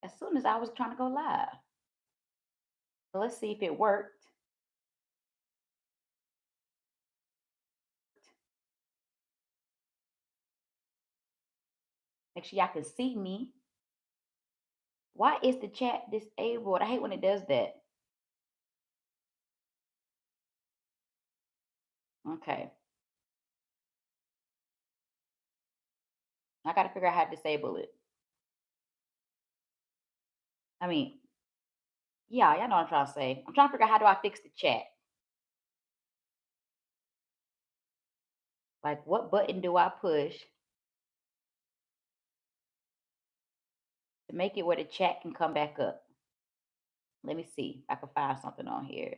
as soon as I was trying to go live. So let's see if it worked. Make sure y'all can see me. Why is the chat disabled? I hate when it does that. Okay. I got to figure out how to disable it. I mean, yeah, y'all know what I'm trying to say. I'm trying to figure out how do I fix the chat. Like, what button do I push to make it where the chat can come back up? Let me see if I can find something on here.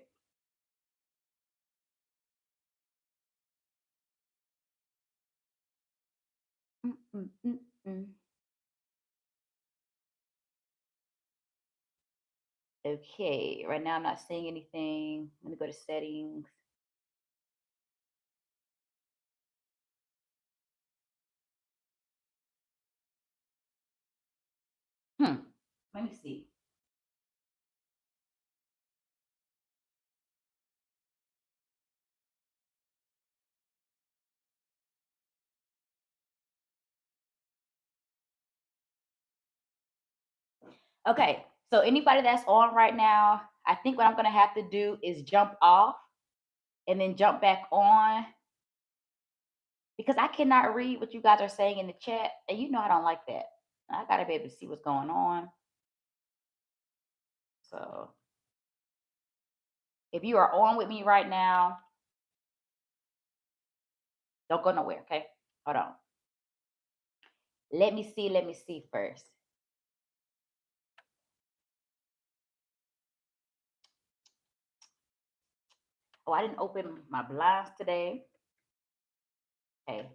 Mm, mm, mm, mm. Okay, right now I'm not seeing anything. Let me go to settings. Let me see. Okay, so anybody that's on right now, I think what I'm gonna have to do is jump off and then jump back on because I cannot read what you guys are saying in the chat, and you know I don't like that. I gotta be able to see what's going on. So if you are on with me right now, don't go nowhere, okay? Hold on. Let me see first. Oh, I didn't open my blinds today. Okay.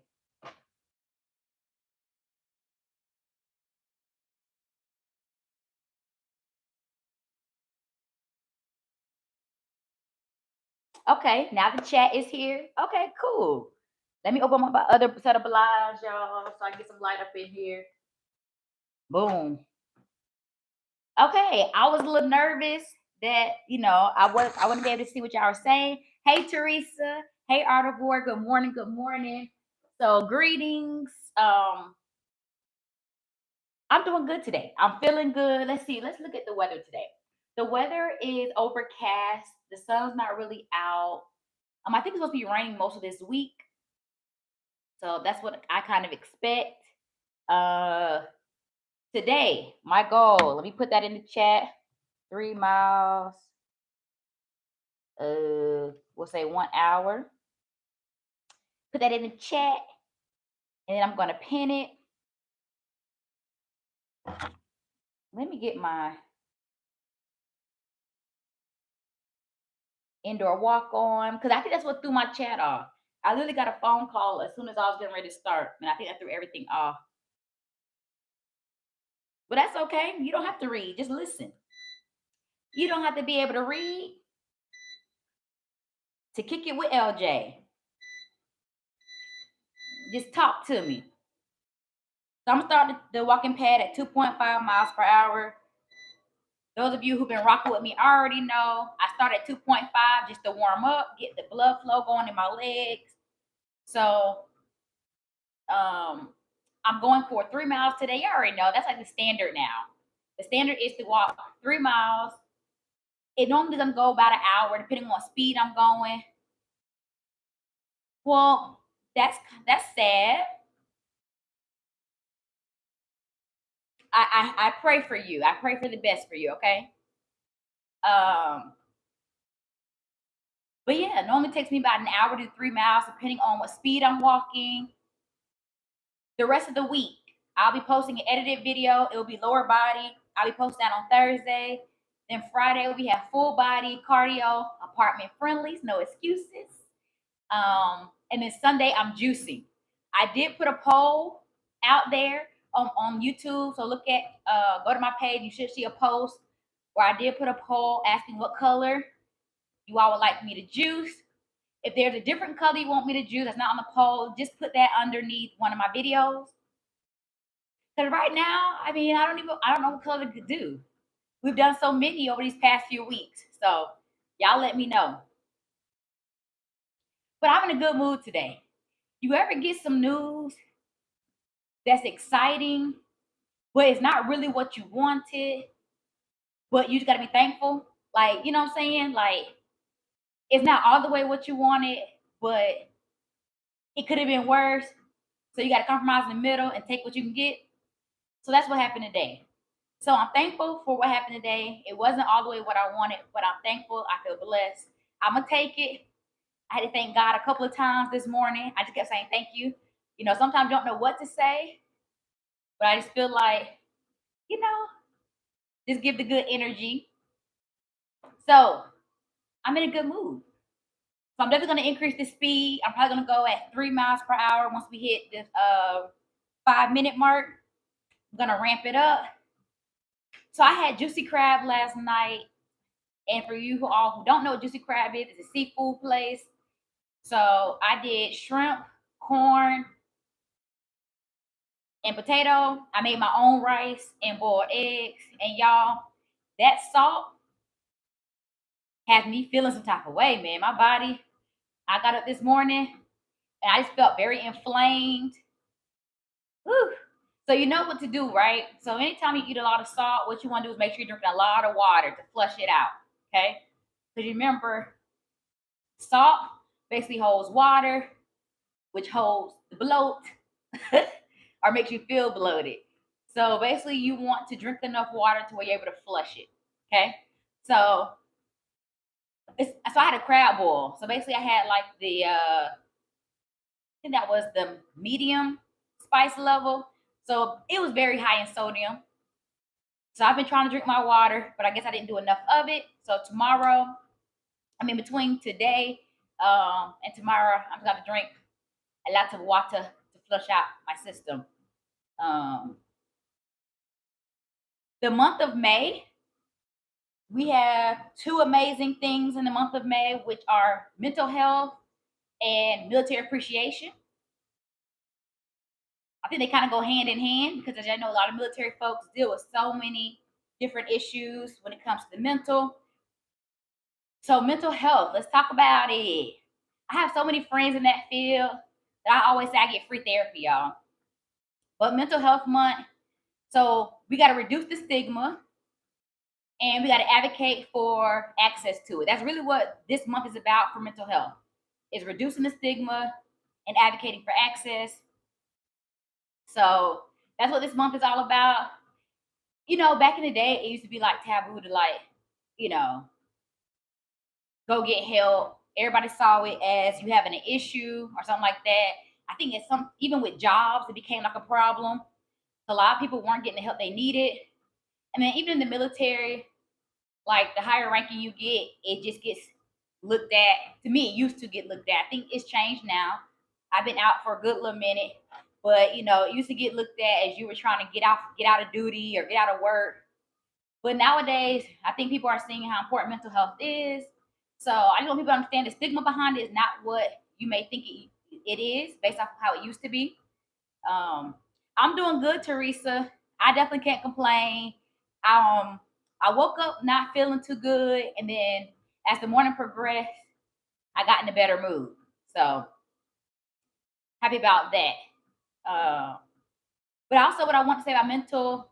Okay, now the chat is here. Okay, cool. Let me open my other set of blinds, y'all, so I can get some light up in here. Boom. Okay, I was a little nervous that I wouldn't be able to see what y'all are saying. Hey Teresa, hey Artivore, good morning, good morning. So greetings. I'm doing good today. I'm feeling good. Let's see. Let's look at the weather today. The weather is overcast. The sun's not really out. I think it's supposed to be raining most of this week. So that's what I kind of expect. Uh Today, my goal, let me put that in the chat. 3 miles. We'll say 1 hour. Put that in the chat. And then I'm gonna pin it. Let me get my indoor walk on, because I think that's what threw my chat off. I literally got a phone call as soon as I was getting ready to start, and I think that threw everything off. But that's okay. You don't have to read. Just listen. You don't have to be able to read to kick it with LJ. Just talk to me. So I'm gonna start the walking pad at 2.5 miles per hour. Those of you who've been rocking with me already know I start at 2.5 just to warm up, get the blood flow going in my legs. So I'm going for 3 miles today. You already know that's like the standard now. The standard is to walk 3 miles. It normally doesn't go about an hour, depending on speed I'm going. Well, that's sad. I pray for you. I pray for the best for you. Okay. Um, but yeah, it normally takes me about an hour to 3 miles, depending on what speed I'm walking. The rest of the week, I'll be posting an edited video. It will be lower body. I'll be posting that on Thursday. Then Friday, we have full body cardio, apartment friendlies, no excuses. And then Sunday, I'm juicing. I did put a poll out there on YouTube. So go to my page. You should see a post where I did put a poll asking what color you all would like me to juice. If there's a different color you want me to juice that's not on the poll, just put that underneath one of my videos. Because right now, I mean, I don't know what color to do. We've done so many over these past few weeks. So y'all let me know. But I'm in a good mood today. You ever get some news that's exciting, but it's not really what you wanted, but you just gotta be thankful? Like, you know what I'm saying? Like, it's not all the way what you wanted, but it could have been worse. So you gotta compromise in the middle and take what you can get. So that's what happened today. So I'm thankful for what happened today. It wasn't all the way what I wanted, but I'm thankful. I feel blessed. I'm gonna take it. I had to thank God a couple of times this morning. I just kept saying thank you. You know, sometimes you don't know what to say, but I just feel like, you know, just give the good energy. So I'm in a good mood. So I'm definitely gonna increase the speed. I'm probably gonna go at 3 miles per hour once we hit this 5 minute mark. I'm gonna ramp it up. So I had juicy crab last night. And for you who all who don't know what juicy crab is, it's a seafood place. So I did shrimp, corn, and potato. I made my own rice and boiled eggs. And y'all, that salt has me feeling some type of way, man. My body, I got up this morning and I just felt very inflamed. Whew. So you know what to do, right? So anytime you eat a lot of salt, what you want to do is make sure you're drinking a lot of water to flush it out. Okay? Because remember, salt basically holds water, which holds the bloat or makes you feel bloated. So basically, you want to drink enough water to where you're able to flush it. Okay? So I had a crab boil. So basically, I had like I think that was the medium spice level. So it was very high in sodium. So I've been trying to drink my water, but I guess I didn't do enough of it. So tomorrow, I mean between today and tomorrow, I'm gonna drink a lot of water to flush out my system. Um, the month of May, we have two amazing things in the month of May, which are mental health and military appreciation. I think they kind of go hand in hand because, as I know, a lot of military folks deal with so many different issues when it comes to the mental. So, mental health, let's talk about it. I have so many friends in that field that I always say I get free therapy, y'all. But mental health month, so we got to reduce the stigma and we got to advocate for access to it. That's really what this month is about for mental health, is reducing the stigma and advocating for access. So that's what this month is all about. You know, back in the day, it used to be like taboo to like, you know, go get help. Everybody saw it as you having an issue or something like that. I think it's some even with jobs, it became like a problem. A lot of people weren't getting the help they needed. And then even in the military, like the higher ranking you get, it just gets looked at. To me, it used to get looked at. I think it's changed now. I've been out for a good little minute, but you know, it used to get looked at as you were trying to get out of duty or get out of work. But nowadays, I think people are seeing how important mental health is. So I just want people to understand the stigma behind it is not what you may think it is based off of how it used to be. Um, I'm doing good, Teresa. I definitely can't complain. Um, I woke up not feeling too good, and then as the morning progressed, I got in a better mood. So happy about that. Uh, but also, what I want to say about mental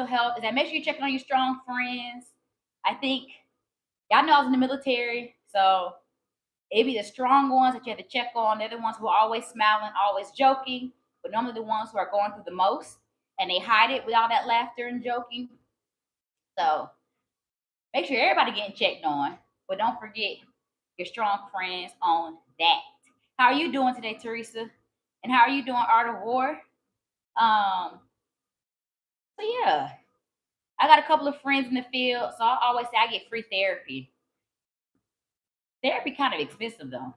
health is that make sure you're checking on your strong friends. I think y'all know I was in the military, so it'd be the strong ones that you have to check on. They're the ones who are always smiling, always joking, but normally the ones who are going through the most, and they hide it with all that laughter and joking. So make sure everybody getting checked on, but don't forget your strong friends on that. How are you doing today, Teresa? And how are you doing, Art of War? Um, so yeah, I got a couple of friends in the field, so I always say I get free therapy. Therapy kind of expensive though,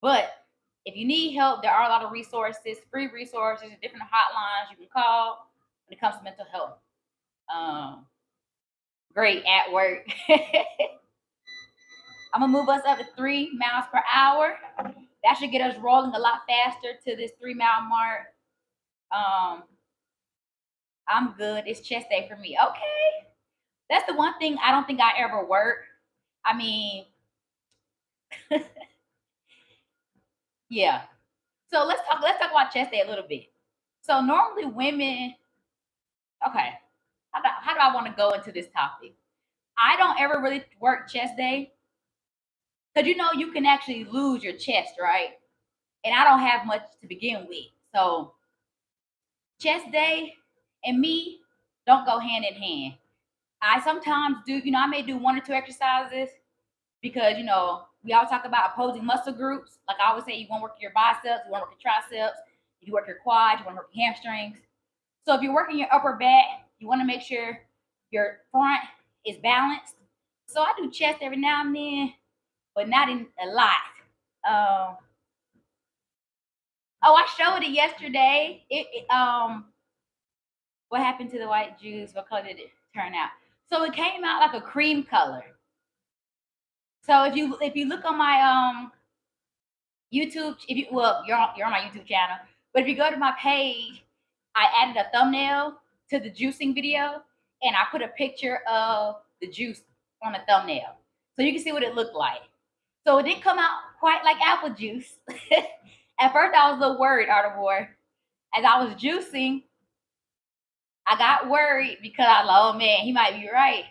but if you need help, there are a lot of resources, free resources, different hotlines you can call when it comes to mental health. Um, great at work. I'm gonna move us up to 3 miles per hour. That should get us rolling a lot faster to this 3 mile mark. Um, I'm good. It's chest day for me. Okay. That's the one thing I don't think I ever work. I mean, yeah. So let's talk about chest day a little bit. So normally women, okay, how do I want to go into this topic? I don't ever really work chest day because you can actually lose your chest, right? And I don't have much to begin with. So chest day and me don't go hand in hand. I sometimes do, I may do one or two exercises because we all talk about opposing muscle groups. Like I always say, you want to work your biceps, you want to work your triceps, you work your quads, you want to work your hamstrings. So if you're working your upper back, you want to make sure your front is balanced. So I do chest every now and then, but not in a lot. Um, oh, I showed it yesterday. What happened to the white juice? What color did it turn out? So it came out like a cream color. So if you look on my YouTube, if you well, you're on my YouTube channel, but if you go to my page, I added a thumbnail to the juicing video, and I put a picture of the juice on the thumbnail, so you can see what it looked like. So it didn't come out quite like apple juice. At first, I was a little worried, Artavor. As I was juicing, I got worried because I thought, oh man, he might be right.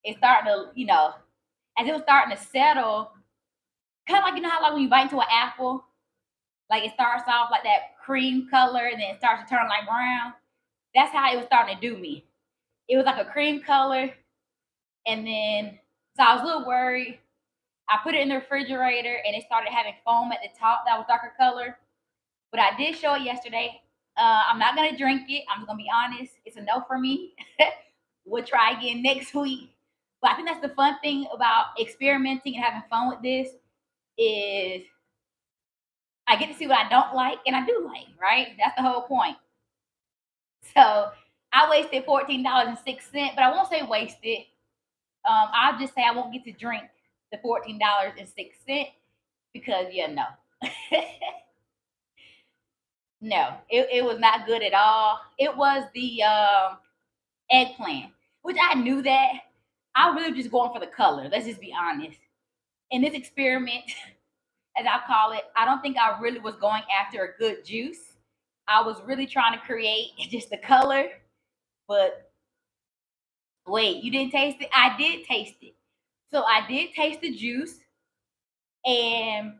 It's starting to, as it was starting to settle, kind of like how like when you bite into an apple, like it starts off like that cream color and then it starts to turn like brown. That's how it was starting to do me. It was like a cream color, and then so I was a little worried. I put it in the refrigerator and it started having foam at the top that was darker color. But I did show it yesterday. I'm not gonna drink it. I'm just gonna be honest. It's a no for me. We'll try again next week. But I think that's the fun thing about experimenting and having fun with this is I get to see what I don't like and I do like, right? That's the whole point. So I wasted $14.06, but I won't say wasted. I'll just say I won't get to drink the $14.06 because no. No, it was not good at all. It was the eggplant, which I knew that. I really just going for the color. Let's just be honest. In this experiment, as I call it, I don't think I really was going after a good juice. I was really trying to create just the color. But wait, you didn't taste it? I did taste it. So I did taste the juice. And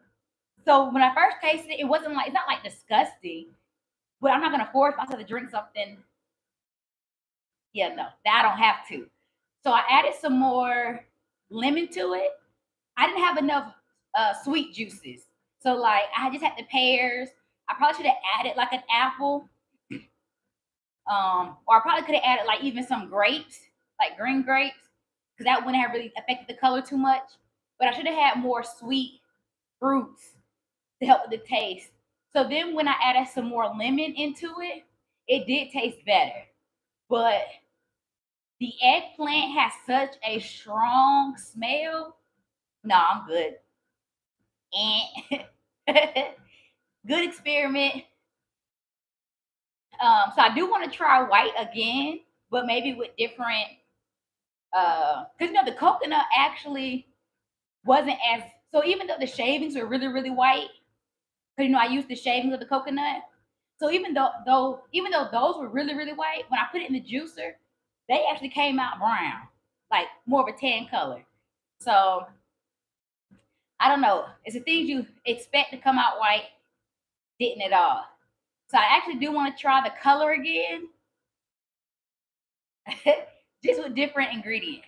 so when I first tasted it, it's not like disgusting, but I'm not gonna force myself to drink something. Yeah, no, that I don't have to. So I added some more lemon to it. I didn't have enough sweet juices. So like I just had the pears. I probably should have added like an apple. Or I probably could have added like even some grapes, like green grapes, because that wouldn't have really affected the color too much. But I should have had more sweet fruits to help with the taste. So then when I added some more lemon into it, it did taste better. But the eggplant has such a strong smell. No, I'm good. And good experiment. So I do want to try white again, but maybe with different because the coconut actually wasn't as so even though the shavings were really, really white, because I used the shavings of the coconut. So even though those were really, really white, when I put it in the juicer, they actually came out brown, like more of a tan color. So I don't know. It's the things you expect to come out white, didn't at all. So I actually do want to try the color again, just with different ingredients.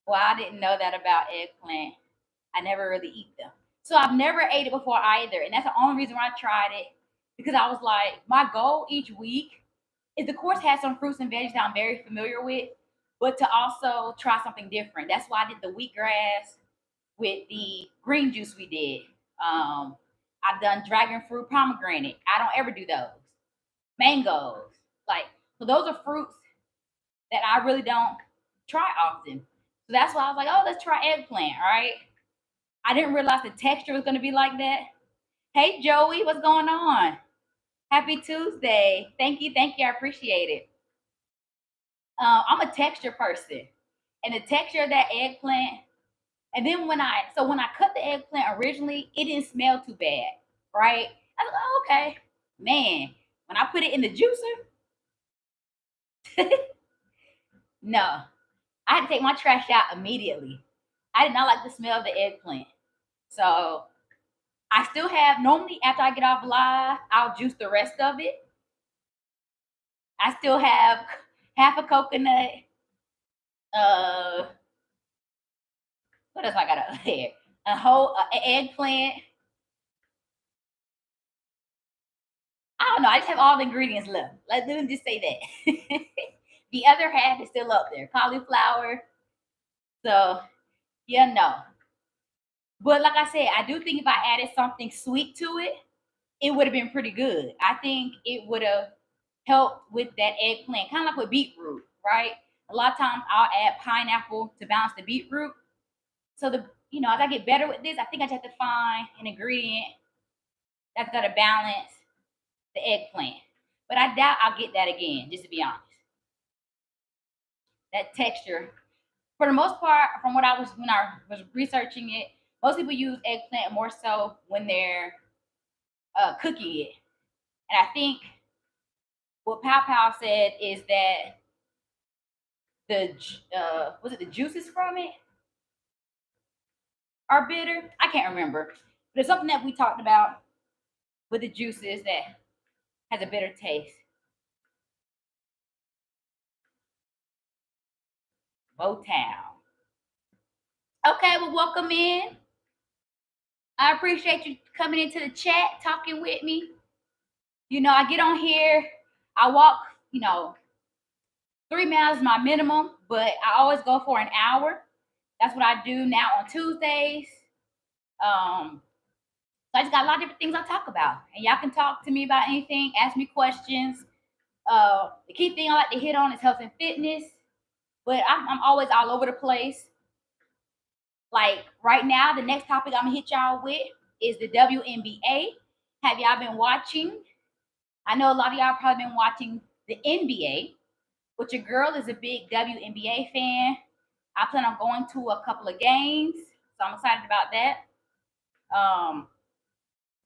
Well, I didn't know that about eggplant. I never really eat them. So I've never ate it before either. And that's the only reason why I tried it. Because I was like, my goal each week is of course have some fruits and veggies that I'm very familiar with, but to also try something different. That's why I did the wheatgrass with the green juice we did. I've done dragon fruit pomegranate. I don't ever do those. Mangoes. Like, so those are fruits that I really don't try often. So that's why I was like, oh, let's try eggplant, all right? I didn't realize the texture was going to be like that. Hey, Joey, what's going on? Happy Tuesday. Thank you. Thank you. I appreciate it. I'm a texture person, and the texture of that eggplant. And then when I cut the eggplant originally, it didn't smell too bad, right? I was like, oh, okay, man. When I put it in the juicer, no, I had to take my trash out immediately. I did not like the smell of the eggplant, so I still have normally after I get off live, I'll juice the rest of it. I still have half a coconut. Uh, what else I got up there? A whole eggplant. I don't know. I just have all the ingredients left. Let me just say that. The other half is still up there, cauliflower. So yeah, no. But like I said, I do think if I added something sweet to it, it would have been pretty good. I think it would have helped with that eggplant, kind of like with beetroot, right? A lot of times I'll add pineapple to balance the beetroot. So as I get better with this, I think I just have to find an ingredient that's gonna balance the eggplant. But I doubt I'll get that again, just to be honest. That texture. For the most part, from when I was researching it, most people use eggplant more so when they're cooking it. And I think what Pow Pow said is that the juices from it are bitter. I can't remember, but it's something that we talked about with the juices that has a bitter taste. Motown. Okay, well, welcome in. I appreciate you coming into the chat, talking with me. I get on here, I walk, 3 miles is my minimum, but I always go for an hour. That's what I do now on Tuesdays. So I just got a lot of different things I talk about, and y'all can talk to me about anything, ask me questions. The key thing I like to hit on is health and fitness, but I'm always all over the place. Like right now, the next topic I'm gonna hit y'all with is the WNBA. Have y'all been watching? I know a lot of y'all probably been watching the NBA, but your girl is a big WNBA fan. I plan on going to a couple of games, so I'm excited about that. Um,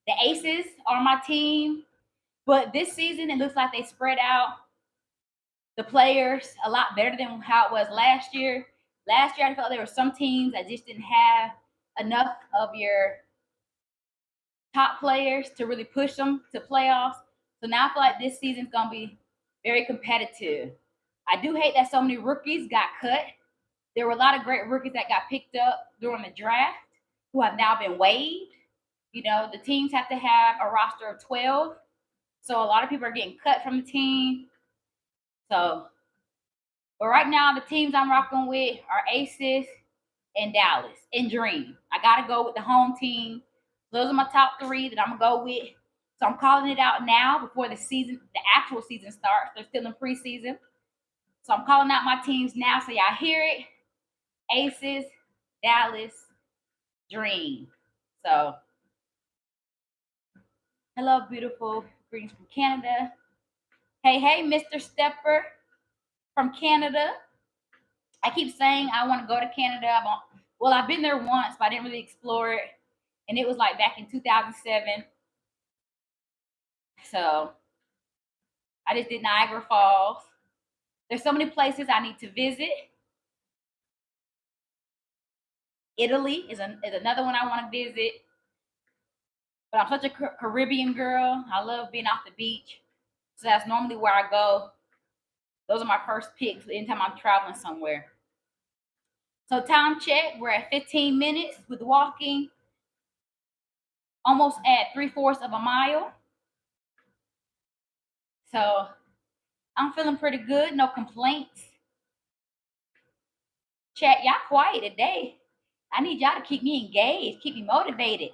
the Aces are my team, but this season it looks like they spread out the players a lot better than how it was last year. Last year, I felt there were some teams that just didn't have enough of your top players to really push them to playoffs. So now I feel like this season's gonna be very competitive. I do hate that so many rookies got cut. There were a lot of great rookies that got picked up during the draft who have now been waived. The teams have to have a roster of 12. So a lot of people are getting cut from the team. So, but right now, the teams I'm rocking with are Aces and Dallas and Dream. I got to go with the home team. Those are my top three that I'm going to go with. So I'm calling it out now before the actual season starts. They're still in preseason. So I'm calling out my teams now so y'all hear it. Aces, Dallas, Dream. So, hello, beautiful. Greetings from Canada. Hey, Mr. Stepper from Canada. I keep saying I want to go to Canada. I've been there once, but I didn't really explore it. And it was like back in 2007. So I just did Niagara Falls. There's so many places I need to visit. Italy is another one I want to visit. But I'm such a Caribbean girl. I love being off the beach. So that's normally where I go. Those are my first picks anytime I'm traveling somewhere. So time check, we're at 15 minutes with walking, almost at 3/4 of a mile. So I'm feeling pretty good, no complaints. Chat, y'all quiet today. I need y'all to keep me engaged, keep me motivated.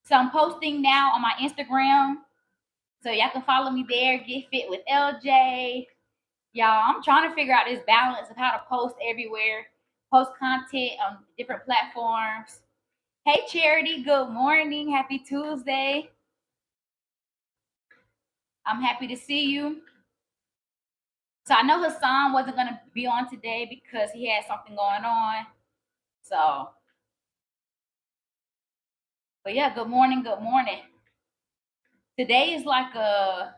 So I'm posting now on my Instagram. So y'all can follow me there, Get Fit with LJ. Y'all, I'm trying to figure out this balance of how to post everywhere, post content on different platforms. Hey, Charity, good morning. Happy Tuesday. I'm happy to see you. So I know Hassan wasn't gonna be on today because he had something going on. So, but yeah, good morning, good morning. Today is like a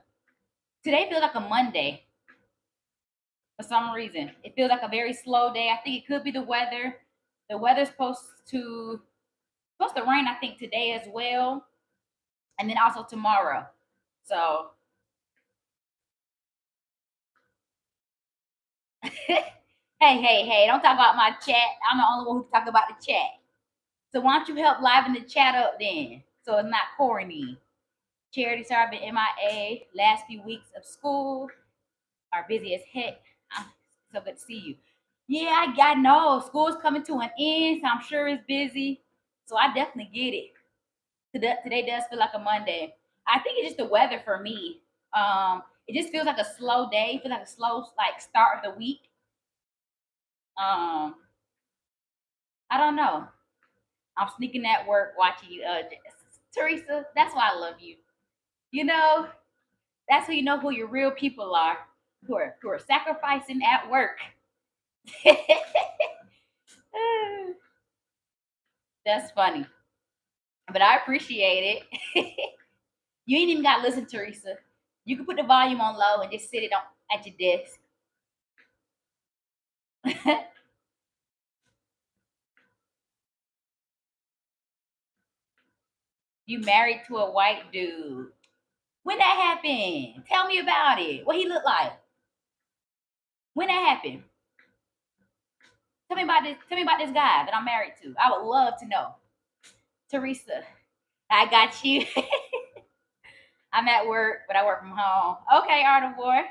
today feels like a Monday for some reason. It feels like a very slow day. I think it could be the weather. The weather's supposed to rain, I think, today as well, and then also tomorrow. So hey, don't talk about my chat. I'm the only one who talk about the chat. So why don't you help liven the chat up then? So it's not corny. Charity, sorry, I've been MIA last few weeks of school. Are busy as heck. So good to see you. Yeah, I know. School's coming to an end, so I'm sure it's busy. So I definitely get it. Today does feel like a Monday. I think it's just the weather for me. It just feels like a slow day. Feels like a slow like start of the week. Um, I don't know. I'm sneaking at work watching you, Teresa. That's why I love you. You know, that's how you know who your real people are, who are sacrificing at work. That's funny, but I appreciate it. You ain't even got to listen, Teresa. You can put the volume on low and just sit it on at your desk. You married to a white dude. When that happened? Tell me about it. What he looked like? When that happened? Tell me about this. Tell me about this guy that I'm married to. I would love to know. Teresa, I got you. I'm at work, but I work from home. Okay, Artivore.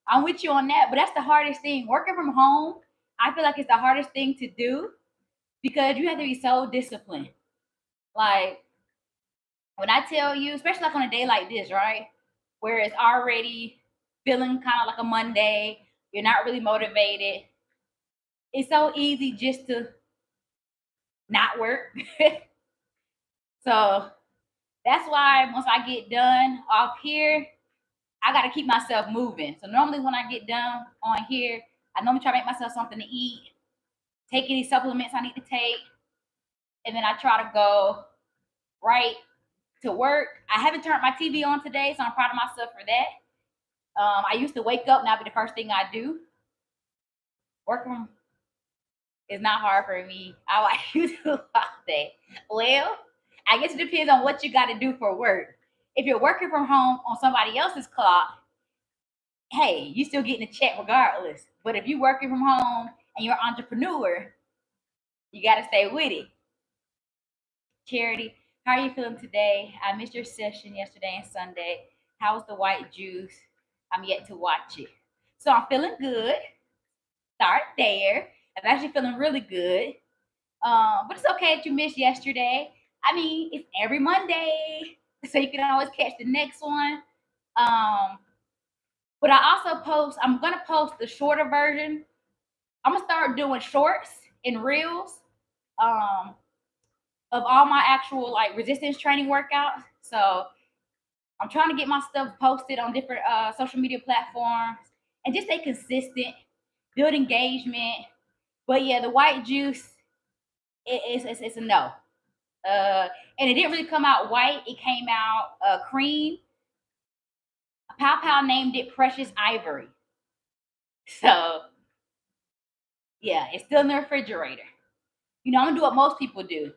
I'm with you on that, but that's the hardest thing. Working from home, I feel like it's the hardest thing to do because you have to be so disciplined. Like when I tell you, especially like on a day like this, right? Where it's already feeling kind of like a Monday, you're not really motivated. It's so easy just to not work. So that's why once I get done off here, I got to keep myself moving. So normally when I get done on here, I normally try to make myself something to eat, take any supplements I need to take, and then I try to go right to work. I haven't turned my TV on today, so I'm proud of myself for that. I used to wake up and that'd be the first thing I do. Work from is not hard for me. I like you to all day. Well, I guess it depends on what you got to do for work. If you're working from home on somebody else's clock, hey, you still getting a check regardless. But if you're working from home and you're an entrepreneur, you got to stay with it. Charity, how are you feeling today? I missed your session yesterday and Sunday. How's the white juice? I'm yet to watch it. So I'm feeling good. Start there. I'm actually feeling really good. But it's okay that you missed yesterday. I mean, it's every Monday, so you can always catch the next one. Um, but I also post. I'm gonna post the shorter version. I'm gonna start doing shorts and reels. Um, of all my actual like resistance training workouts. So I'm trying to get my stuff posted on different social media platforms and just stay consistent, build engagement. But yeah, the white juice, it's a no. And it didn't really come out white. It came out cream. Pow Pow named it Precious Ivory. So yeah, it's still in the refrigerator. You know, I'm gonna do what most people do.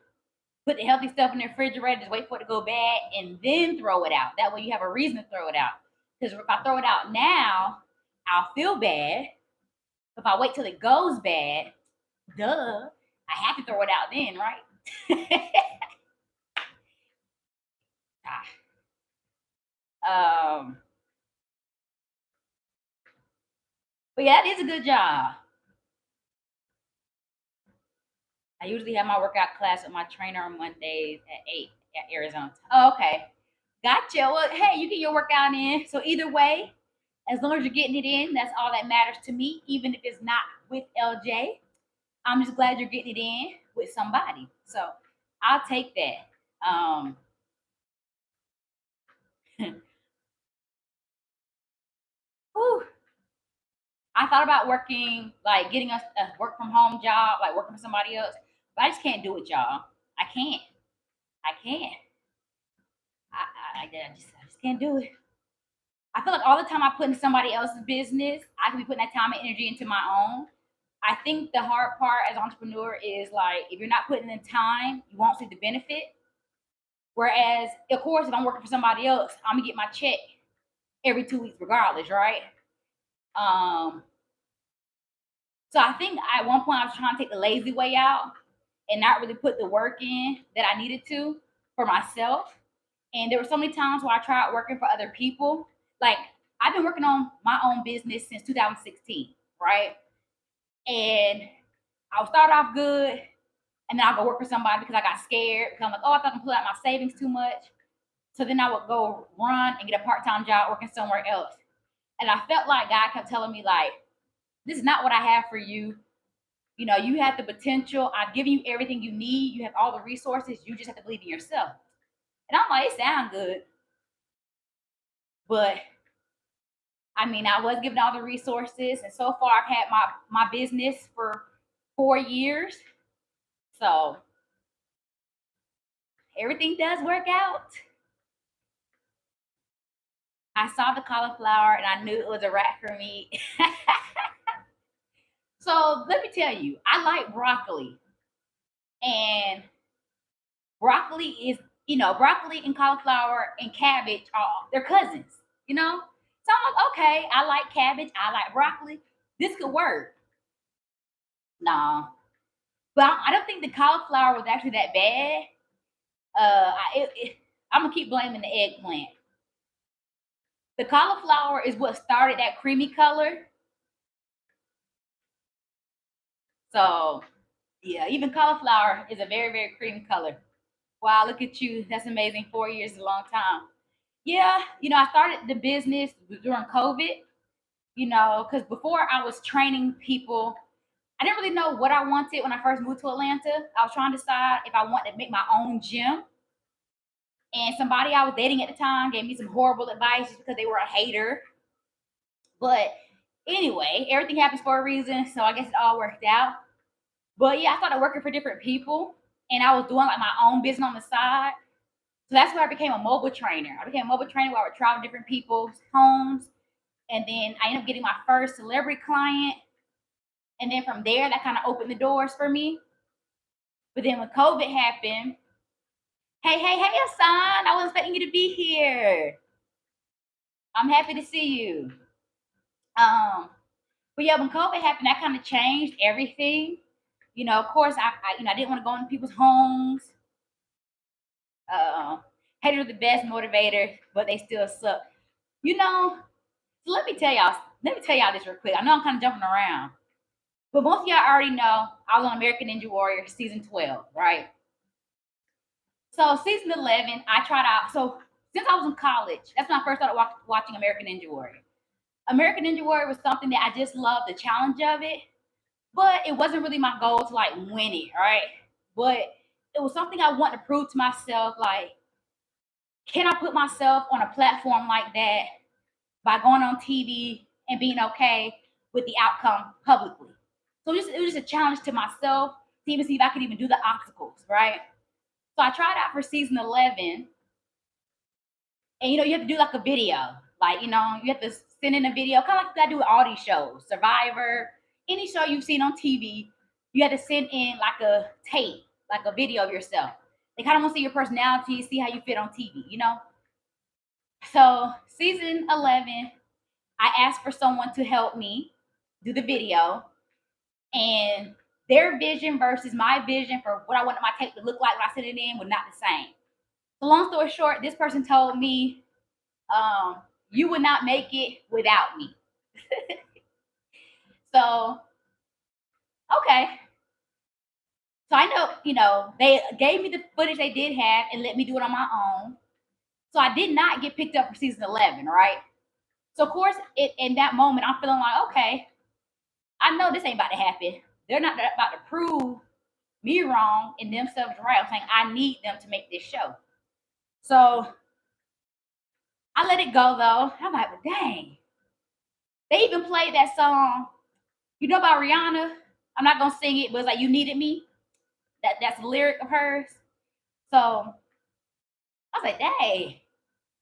Put the healthy stuff in the refrigerator, just wait for it to go bad, and then throw it out. That way you have a reason to throw it out. Because if I throw it out now, I'll feel bad. If I wait till it goes bad, duh, I have to throw it out then, right? um, but yeah, that is a good job. I usually have my workout class with my trainer on Mondays at 8 at Arizona. Oh, okay. Gotcha. Well, hey, you get your workout in. So either way, as long as you're getting it in, that's all that matters to me, even if it's not with LJ. I'm just glad you're getting it in with somebody. So I'll take that. whew, I thought about working, like getting a work from home job, like working for somebody else, but I just can't do it, y'all. I can't. I can't. I just can't do it. I feel like all the time I put in somebody else's business, I could be putting that time and energy into my own. I think the hard part as an entrepreneur is like if you're not putting in time, you won't see the benefit. Whereas, of course, if I'm working for somebody else, I'm gonna get my check every 2 weeks, regardless, right? Um, so I think at one point I was trying to take the lazy way out and not really put the work in that I needed to for myself. And there were so many times where I tried working for other people. Like I've been working on my own business since 2016, right? And I'll start off good, and then I'll go work for somebody because I got scared. Because I'm like, oh, I thought I can pull out my savings too much. So then I would go run and get a part-time job working somewhere else. And I felt like God kept telling me, like, this is not what I have for you. You know, you have the potential. I've given you everything you need. You have all the resources. You just have to believe in yourself. And I'm like, it sounds good. But I mean, I was given all the resources. And so far I've had my business for 4 years. So everything does work out. I saw the cauliflower and I knew it was a wrap for me. So let me tell you, I like broccoli. And broccoli is, broccoli and cauliflower and cabbage are they're cousins, you know? So I'm like, okay, I like cabbage, I like broccoli. This could work. No. But I don't think the cauliflower was actually that bad. I'm gonna keep blaming the eggplant. The cauliflower is what started that creamy color. So yeah, even cauliflower is a very, very creamy color. Wow, look at you. That's amazing. 4 years is a long time. Yeah, I started the business during COVID, because before I was training people, I didn't really know what I wanted when I first moved to Atlanta. I was trying to decide if I wanted to make my own gym. And somebody I was dating at the time gave me some horrible advice just because they were a hater. But anyway, everything happens for a reason. So I guess it all worked out. But yeah, I started working for different people and I was doing like my own business on the side. So that's where I became a mobile trainer. I became a mobile trainer where I would travel to different people's homes. And then I ended up getting my first celebrity client. And then from there, that kind of opened the doors for me. But then when COVID happened, hey, Hassan, I wasn't expecting you to be here. I'm happy to see you. Um, but yeah, when COVID happened, that kind of changed everything. Of course, I didn't want to go into people's homes. Uh, Haters are the best motivator, but they still suck. So let me tell y'all this real quick. I know I'm kind of jumping around, but most of y'all already know I was on American Ninja Warrior season 12, right? So season 11, I tried out. So since I was in college, that's when I first started watching American Ninja Warrior. American Ninja Warrior was something that I just loved the challenge of it, but it wasn't really my goal to like win it, right? But it was something I wanted to prove to myself, like, can I put myself on a platform like that by going on TV and being okay with the outcome publicly? So it was just a challenge to myself to even see if I could even do the obstacles, right? So I tried out for season 11, and you have to do like a video, like you have to send in a video, kind of like I do with all these shows, Survivor, any show you've seen on TV. You have to send in like a tape, like a video of yourself. They kind of want to see your personality, see how you fit on TV. So season 11, I asked for someone to help me do the video, and their vision versus my vision for what I wanted my tape to look like when I sent it in was not the same. So long story short, this person told me, you would not make it without me. So, okay. So I know, they gave me the footage they did have and let me do it on my own. So I did not get picked up for season 11, right? So of course, in that moment, I'm feeling like, okay, I know this ain't about to happen. They're not about to prove me wrong and themselves right. I'm saying I need them to make this show. So I let it go though. I'm like, well, dang. They even played that song. You know about Rihanna? I'm not gonna sing it, but it's like "You Needed Me." That's a lyric of hers. So I was like, "Dang!"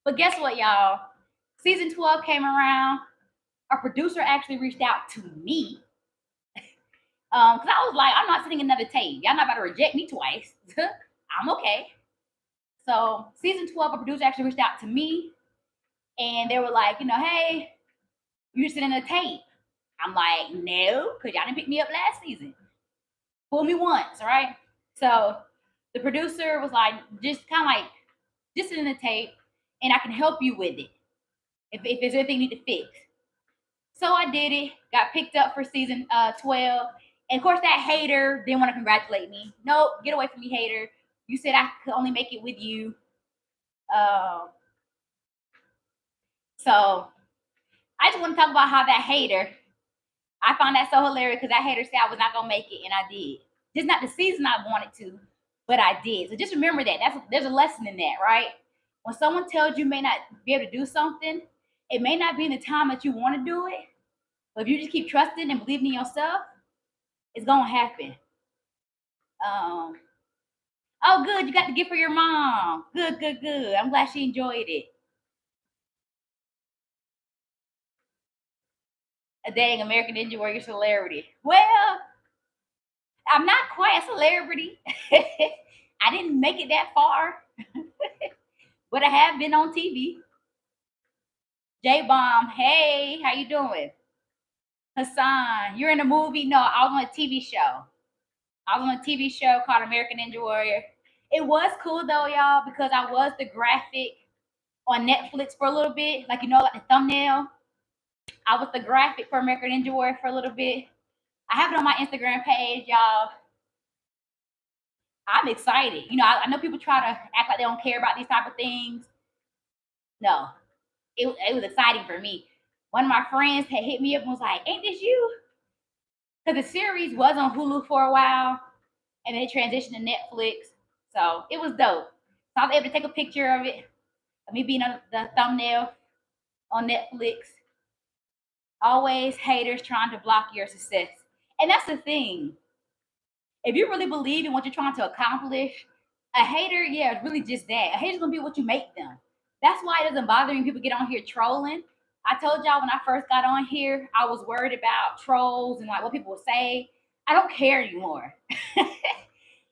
But guess what, y'all? Season 12 came around. Our producer actually reached out to me because I was like, "I'm not sending another tape. Y'all not about to reject me twice. I'm okay." So season 12, a producer actually reached out to me, and they were like, "Hey, you're sending a tape." I'm like, "No, because y'all didn't pick me up last season. Fool me once, right?" So the producer was like, "Just kind of like, just send in the tape, and I can help you with it if there's anything you need to fix." So I did it. Got picked up for season 12, and of course that hater didn't want to congratulate me. Nope, get away from me, hater. You said I could only make it with you. Uh, so I just want to talk about how that hater. I found that so hilarious because that hater said I was not gonna make it, and I did. Just not the season I wanted to, but I did. So just remember that. There's a lesson in that, right? When someone tells you may not be able to do something, it may not be in the time that you want to do it, but if you just keep trusting and believing in yourself, it's gonna happen. Um, oh, good, you got the gift for your mom. Good, good, good. I'm glad she enjoyed it. A dang American Ninja Warrior celebrity. Well, I'm not quite a celebrity. I didn't make it that far, but I have been on TV. J Bomb, hey, how you doing? Hassan, you're in a movie? No, I was on a TV show. I was on a TV show called American Ninja Warrior. It was cool though, y'all, because I was the graphic on Netflix for a little bit. Like like the thumbnail. I was the graphic for American Ninja Warrior for a little bit. I have it on my Instagram page, y'all. I'm excited. I know people try to act like they don't care about these type of things. No, it was exciting for me. One of my friends had hit me up and was like, "Ain't this you?" Because the series was on Hulu for a while, and then it transitioned to Netflix. So it was dope. So I was able to take a picture of it, of me being on the thumbnail on Netflix. Always haters trying to block your success. And that's the thing. If you really believe in what you're trying to accomplish, a hater, yeah, is really just that. A hater's gonna be what you make them. That's why it doesn't bother me when people get on here trolling. I told y'all when I first got on here, I was worried about trolls and like what people would say. I don't care anymore.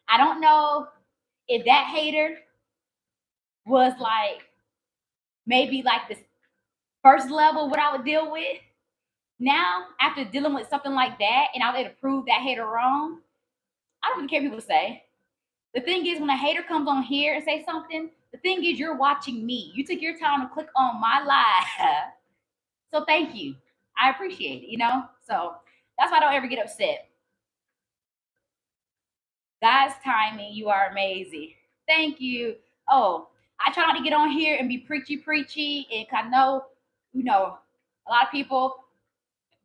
I don't know if that hater was like maybe like the first level what I would deal with. Now, after dealing with something like that and I was able to prove that hater wrong, I don't really care what people say. The thing is, when a hater comes on here and say something, the thing is, you're watching me. You took your time to click on my live. So thank you. I appreciate it. So that's why I don't ever get upset. God's timing, you are amazing. Thank you. Oh, I try not to get on here and be preachy, and I know, a lot of people,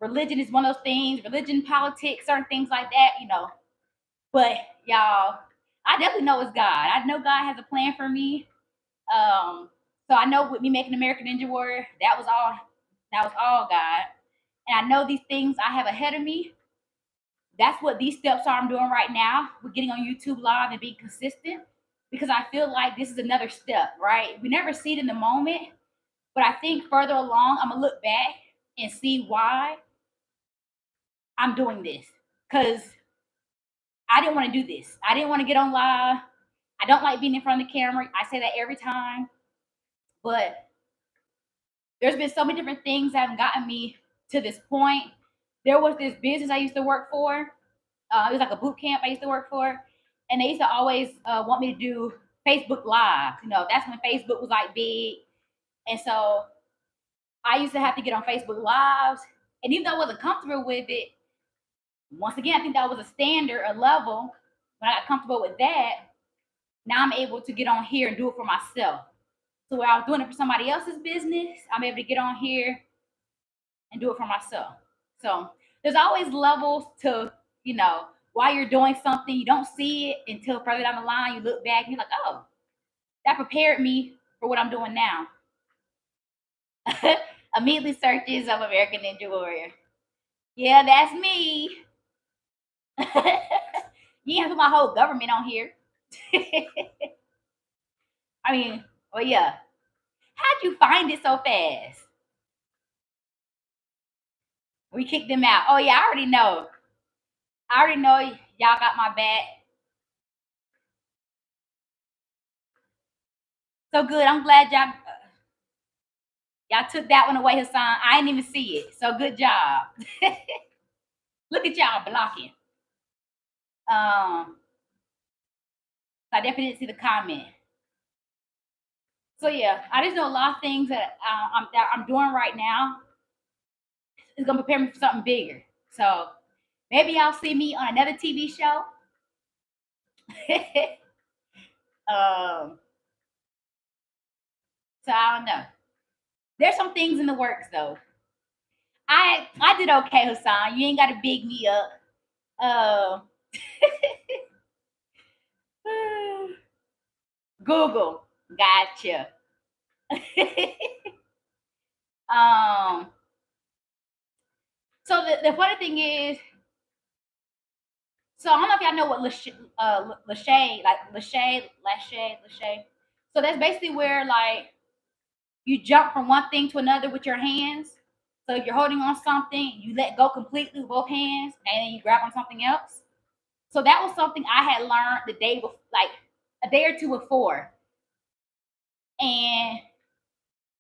religion is one of those things, religion, politics, certain things like that. But y'all, I definitely know it's God. I know God has a plan for me. So I know with me making American Ninja Warrior, that was all. That was all God. And I know these things I have ahead of me. That's what these steps are I'm doing right now. We're getting on YouTube Live and being consistent because I feel like this is another step, right? We never see it in the moment, but I think further along, I'm gonna look back and see why I'm doing this. Because I didn't want to do this. I didn't want to get on live. I don't like being in front of the camera. I say that every time. But there's been so many different things that have gotten me to this point. There was this business I used to work for. It was like a boot camp I used to work for. And they used to always want me to do Facebook Live. That's when Facebook was like big. And so I used to have to get on Facebook Lives. And even though I wasn't comfortable with it, once again, I think that was a standard, a level. When I got comfortable with that, now I'm able to get on here and do it for myself. So where I was doing it for somebody else's business, I'm able to get on here and do it for myself. So there's always levels to, while you're doing something, you don't see it until further down the line, you look back and you're like, oh, that prepared me for what I'm doing now. Immediately searches of American Ninja Warrior. Yeah, that's me. You have to put my whole government on here. I mean, well, yeah. How'd you find it so fast? We kicked them out. Oh yeah, I already know. I already know y'all got my back. So good. I'm glad y'all took that one away, Hassan. I didn't even see it. So good job. Look at y'all blocking. I definitely didn't see the comment. So yeah, I just know a lot of things that I'm doing right now is gonna prepare me for something bigger. So maybe y'all see me on another TV show. um, so I don't know. There's some things in the works though. I did okay, Hassan. You ain't got to big me up. Uh, Google, gotcha. um, so the funny thing is, so I don't know if y'all know what Lachey, like Lachey. So that's basically where like you jump from one thing to another with your hands. So if you're holding on something, you let go completely with both hands, and then you grab on something else. So that was something I had learned the day before, like a day or two before, and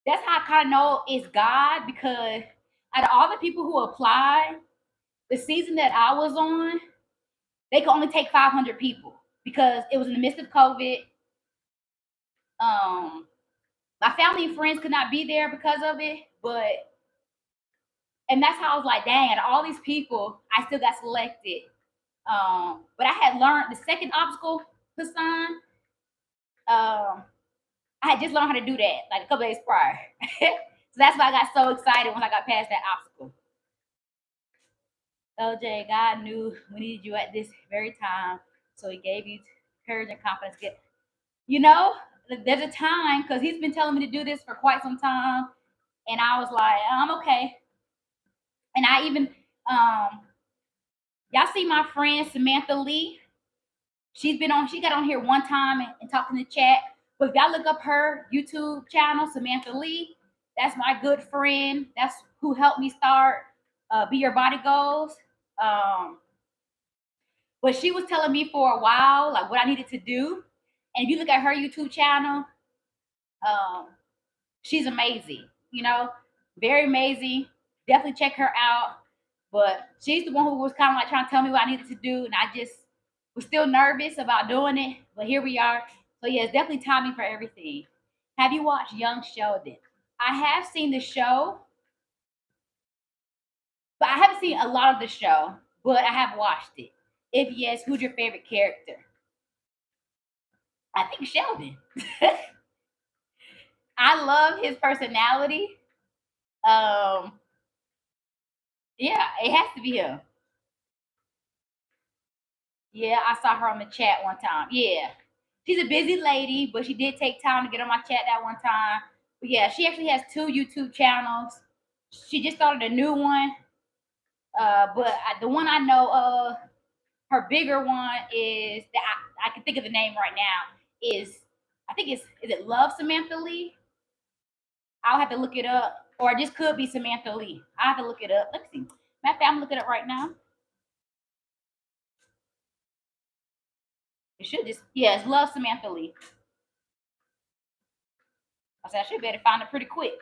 that's how I kind of know it's God because out of all the people who applied, the season that I was on, they could only take 500 people because it was in the midst of COVID. Um, my family and friends could not be there because of it, and that's how I was like, dang, out of all these people, I still got selected. But I had learned the second obstacle, Hassan. I had just learned how to do that like a couple days prior. So that's why I got so excited when I got past that obstacle. LJ, God knew we needed you at this very time, so He gave you courage and confidence. You know, there's a time because He's been telling me to do this for quite some time, and I was like, I'm okay. And I even, y'all see my friend Samantha Lee? She got on here one time and talked in the chat. But if y'all look up her YouTube channel, Samantha Lee, that's my good friend. That's who helped me start Be Your Body Goals. But she was telling me for a while like what I needed to do. And if you look at her YouTube channel, um, she's amazing. You know, very amazing. Definitely check her out. But she's the one who was kind of like trying to tell me what I needed to do, and I just was still nervous about doing it. But here we are. So yeah, it's definitely timing for everything. Have you watched Young Sheldon? I have seen the show, but I haven't seen a lot of the show. But I have watched it. If yes, who's your favorite character? I think Sheldon. I love his personality. Um, yeah, it has to be him. Yeah, I saw her on the chat one time. Yeah. She's a busy lady, but she did take time to get on my chat that one time. But yeah, she actually has two YouTube channels. She just started a new one. The one I know of, her bigger one is that I can think of the name right now. I think is it Love Samantha Lee? I'll have to look it up. Or it just could be Samantha Lee. I have to look it up. Let's see. Matter of fact, I'm looking it up right now. It should just it's Love Samantha Lee. I said I should better find it pretty quick.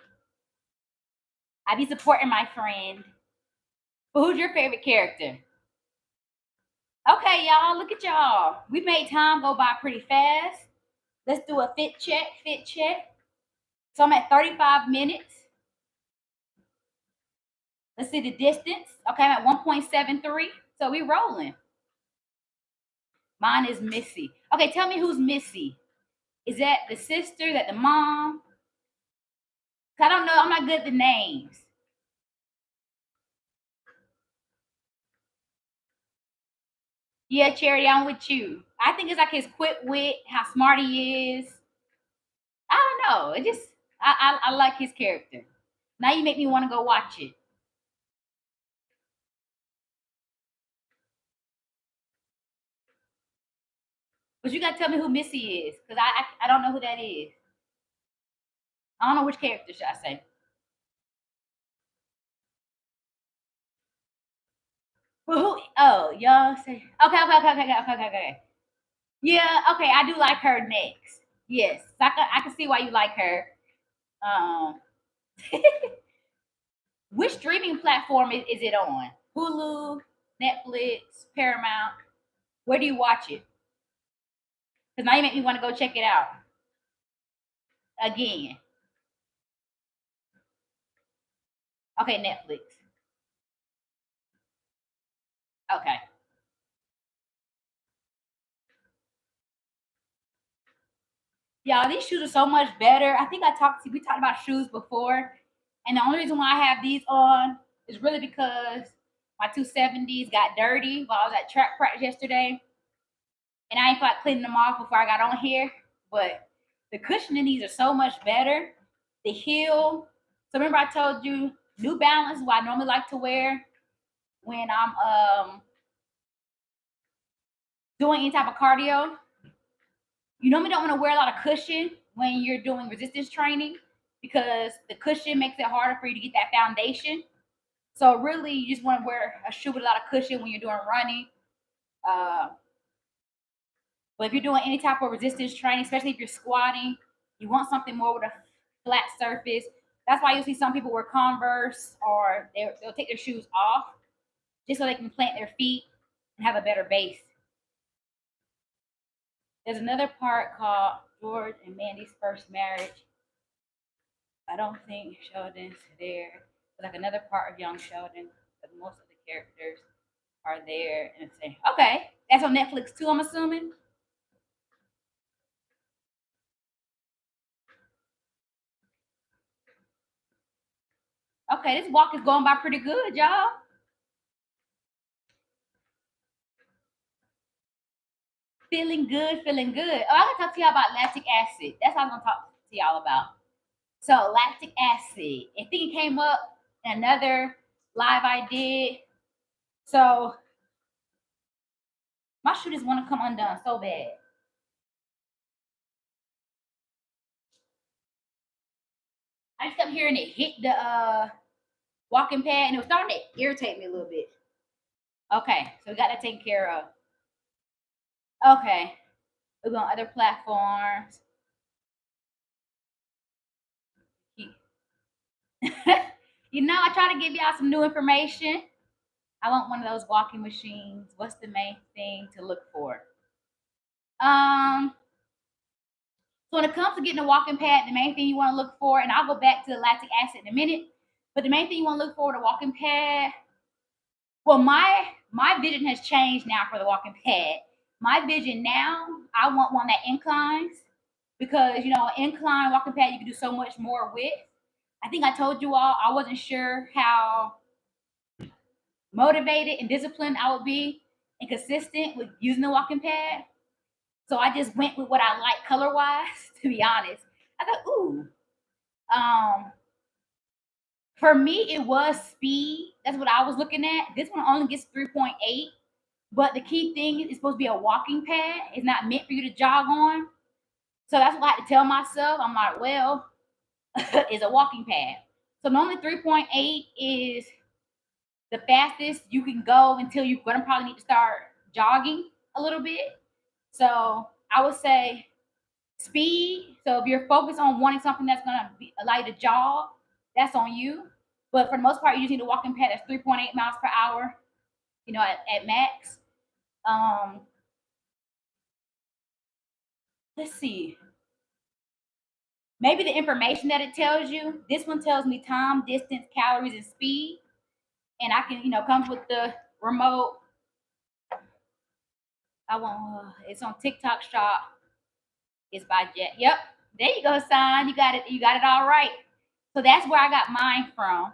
I be supporting my friend. But who's your favorite character? Okay, y'all, look at y'all. We made time go by pretty fast. Let's do a fit check. So I'm at 35 minutes. Let's see the distance. Okay, I'm at 1.73. So we rolling. Mine is Missy. Okay, tell me who's Missy. Is that the sister? Is that the mom? I don't know. I'm not good at the names. Yeah, Charity, I'm with you. I think it's like his quick wit, how smart he is. I don't know. It just I like his character. Now you make me want to go watch it. But you gotta tell me who Missy is, because I don't know who that is. I don't know which character should I say. Well, who? Oh, y'all say okay. Yeah, okay. I do like her next. Yes, so I can see why you like her. Um, which streaming platform is it on? Hulu, Netflix, Paramount. Where do you watch it? Because now you make me want to go check it out again. Okay, Netflix. Okay. Y'all, these shoes are so much better. I think we talked about shoes before. And the only reason why I have these on is really because my 270s got dirty while I was at track practice yesterday. And I ain't feel like cleaning them off before I got on here. But the cushion in these are so much better. The heel. So remember I told you New Balance is what I normally like to wear when I'm doing any type of cardio. You normally don't want to wear a lot of cushion when you're doing resistance training because the cushion makes it harder for you to get that foundation. So really, you just want to wear a shoe with a lot of cushion when you're doing running. Uh, but if you're doing any type of resistance training, especially if you're squatting, you want something more with a flat surface. That's why you'll see some people wear Converse or they'll take their shoes off just so they can plant their feet and have a better base. There's another part called George and Mandy's first marriage. I don't think Sheldon's there. But like another part of young Sheldon, but most of the characters are there and say, okay, that's on Netflix too, I'm assuming. Okay, this walk is going by pretty good, y'all. Feeling good, feeling good. Oh, I gotta talk to y'all about lactic acid. That's what I'm gonna talk to y'all about. So lactic acid. I think it came up in another live I did. So my shoe just want to come undone so bad. I just kept hearing it hit the walking pad and it was starting to irritate me a little bit. Okay, so we got that taken care of. Okay, we're on other platforms. I try to give y'all some new information. I want one of those walking machines. What's the main thing to look for? Um, so when it comes to getting a walking pad, the main thing you want to look for, and I'll go back to the lactic acid in a minute, but the main thing you want to look for with a walking pad, well, my vision has changed now for the walking pad. My vision now, I want one that inclines because incline walking pad you can do so much more with. I think I told you all I wasn't sure how motivated and disciplined I would be and consistent with using the walking pad. So I just went with what I like color wise, to be honest. I thought, ooh. Um, for me, it was speed. That's what I was looking at. This one only gets 3.8. But the key thing is it's supposed to be a walking pad. It's not meant for you to jog on. So that's what I had to tell myself. I'm like, well, it's a walking pad. So normally 3.8 is the fastest you can go until you're gonna probably need to start jogging a little bit. So I would say speed. So if you're focused on wanting something that's gonna allow you to jog, that's on you. But for the most part, you just need a walking pad that's 3.8 miles per hour, at max. Um, let's see. Maybe the information that it tells you. This one tells me time, distance, calories, and speed. And I can, comes with the remote. I want. It's on TikTok Shop. It's by Jet. Yep. There you go, son. You got it. You got it all right. So that's where I got mine from.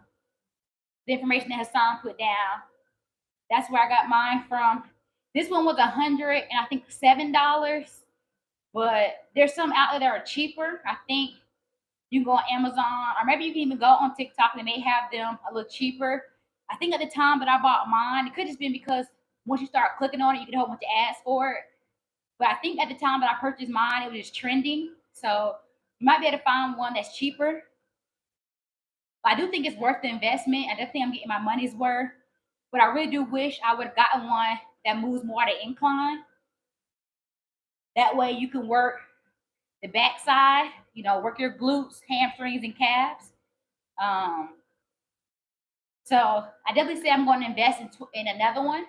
The information that Hassan put down. That's where I got mine from. This one was $100 and I think $7. But there's some out there that are cheaper. I think You can go on Amazon, or maybe you can even go on TikTok and they have them a little cheaper. I think at the time that I bought mine, it could just been because once you start clicking on it, you get a whole bunch of ads for it. But I think at the time that I purchased mine, it was just trending. So you might be able to find one that's cheaper. But I do think it's worth the investment. I definitely think I'm getting my money's worth. But I really do wish I would have gotten one that moves more at an incline. That way you can work the backside, work your glutes, hamstrings, and calves. Um, so I definitely say I'm going to invest in another one,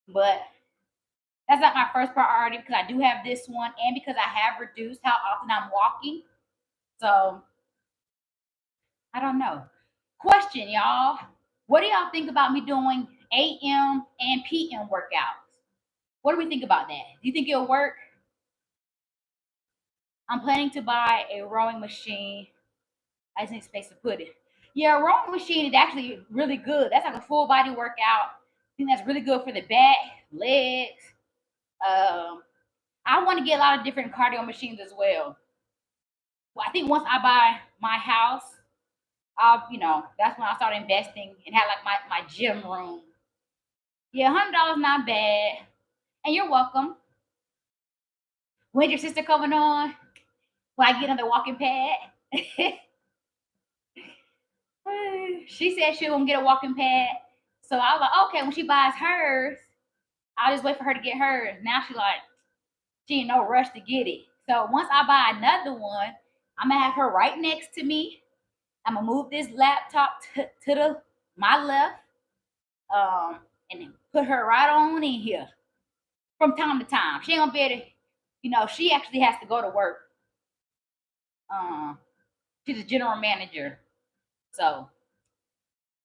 but that's not my first priority because I do have this one and because I have reduced how often I'm walking. So I don't know. Question, y'all. What do y'all think about me doing AM and PM workouts? What do we think about that? Do you think it'll work? I'm planning to buy a rowing machine. I just need space to put it. Yeah, a rowing machine is actually really good. That's like a full body workout. I think that's really good for the back, legs. Um, I want to get a lot of different cardio machines as well. Well, I think once I buy my house, that's when I start investing and have like my gym room. Yeah, $100 not bad. And you're welcome. When's your sister coming on? When I get on the walking pad? She said she won't get a walking pad. So I was like, okay, when she buys hers, I'll just wait for her to get hers. Now she in no rush to get it. So once I buy another one, I'm gonna have her right next to me. I'm gonna move this laptop to my left, and then put her right on in here from time to time. She ain't gonna be able to, she actually has to go to work. She's a general manager, so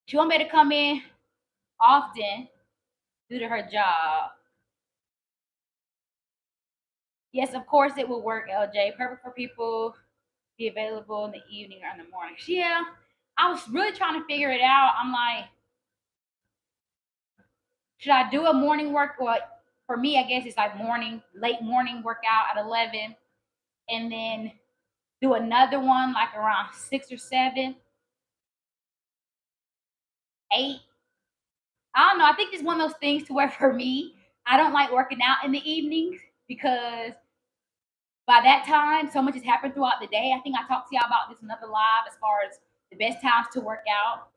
she won't be able to come in often due to her job. Yes, of course it will work, LJ. Perfect for people be available in the evening or in the morning. Yeah, I was really trying to figure it out. I'm like, should I do a morning work? Or for me, I guess it's like late morning workout at 11, and then do another one like around 6 or 7, 8. I don't know. I think it's one of those things to where for me, I don't like working out in the evenings because by that time, so much has happened throughout the day. I think I talked to y'all about this in another live as far as the best times to work out.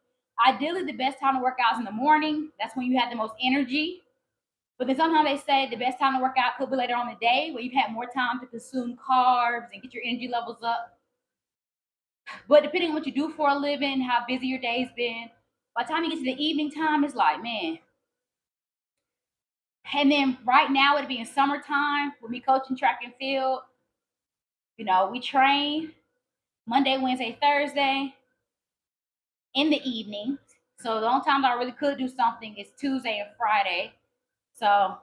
Ideally, the best time to work out is in the morning. That's when you have the most energy. But then sometimes they say the best time to work out could be later on in the day where you've had more time to consume carbs and get your energy levels up. But depending on what you do for a living, how busy your day's been, by the time you get to the evening time, it's like, man. And then right now, it'd be in summertime with me coaching track and field. We train Monday, Wednesday, Thursday in the evenings. So the only times I really could do something is Tuesday and Friday. So,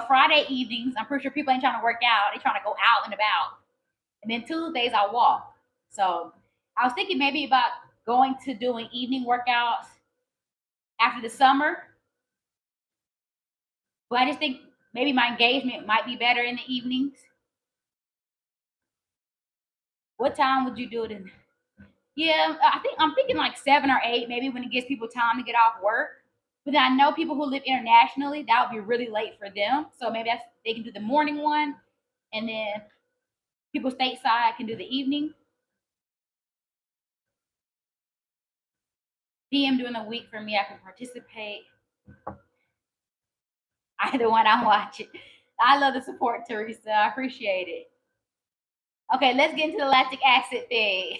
Friday evenings, I'm pretty sure people ain't trying to work out. They're trying to go out and about. And then Tuesdays I walk. So I was thinking maybe about going to doing evening workouts after the summer. But I just think maybe my engagement might be better in the evenings. What time would you do it in? Yeah, I'm thinking like 7 or 8, maybe when it gives people time to get off work. But then I know people who live internationally, that would be really late for them. So maybe they can do the morning one, and then people stateside can do the evening. PM during the week for me, I can participate. Either one, I'm watching. I love the support, Teresa. I appreciate it. Okay, let's get into the lactic acid thing.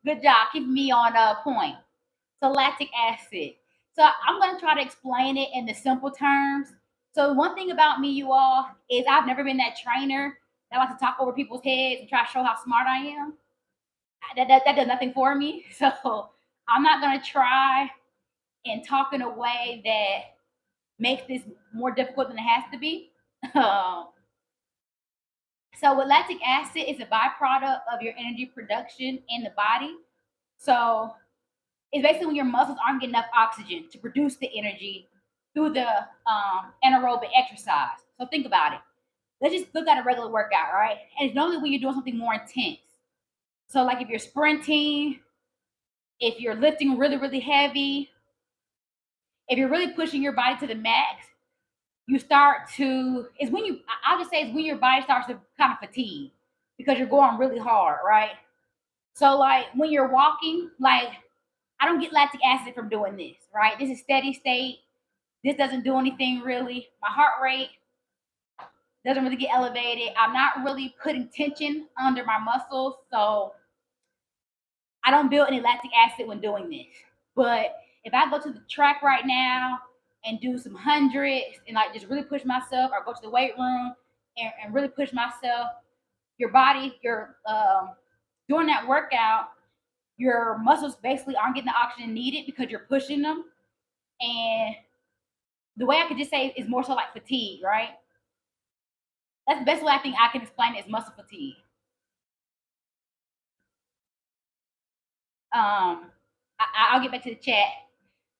Good job keeping me on point. So lactic acid. So I'm going to try to explain it in the simple terms. So one thing about me, you all, is I've never been that trainer that likes to talk over people's heads and try to show how smart I am. That does nothing for me. So I'm not going to try and talk in a way that makes this more difficult than it has to be. So with lactic acid is a byproduct of your energy production in the body. So it's basically when your muscles aren't getting enough oxygen to produce the energy through the anaerobic exercise. So think about it. Let's just look at a regular workout, right? And it's normally when you're doing something more intense. So, like if you're sprinting, if you're lifting really, really heavy, if you're really pushing your body to the max, you start to, it's when you, I'll just say it's when your body starts to kind of fatigue because you're going really hard, right? So, like when you're walking, like I don't get lactic acid from doing this, right? This is steady state. This doesn't do anything really. My heart rate doesn't really get elevated. I'm not really putting tension under my muscles, so I don't build any lactic acid when doing this. But if I go to the track right now and do some hundreds and like just really push myself, or go to the weight room and really push myself, your body, your during that workout, your muscles basically aren't getting the oxygen needed because you're pushing them. And the way I could just say is more so like fatigue, right? That's the best way I think I can explain it is muscle fatigue. I'll get back to the chat.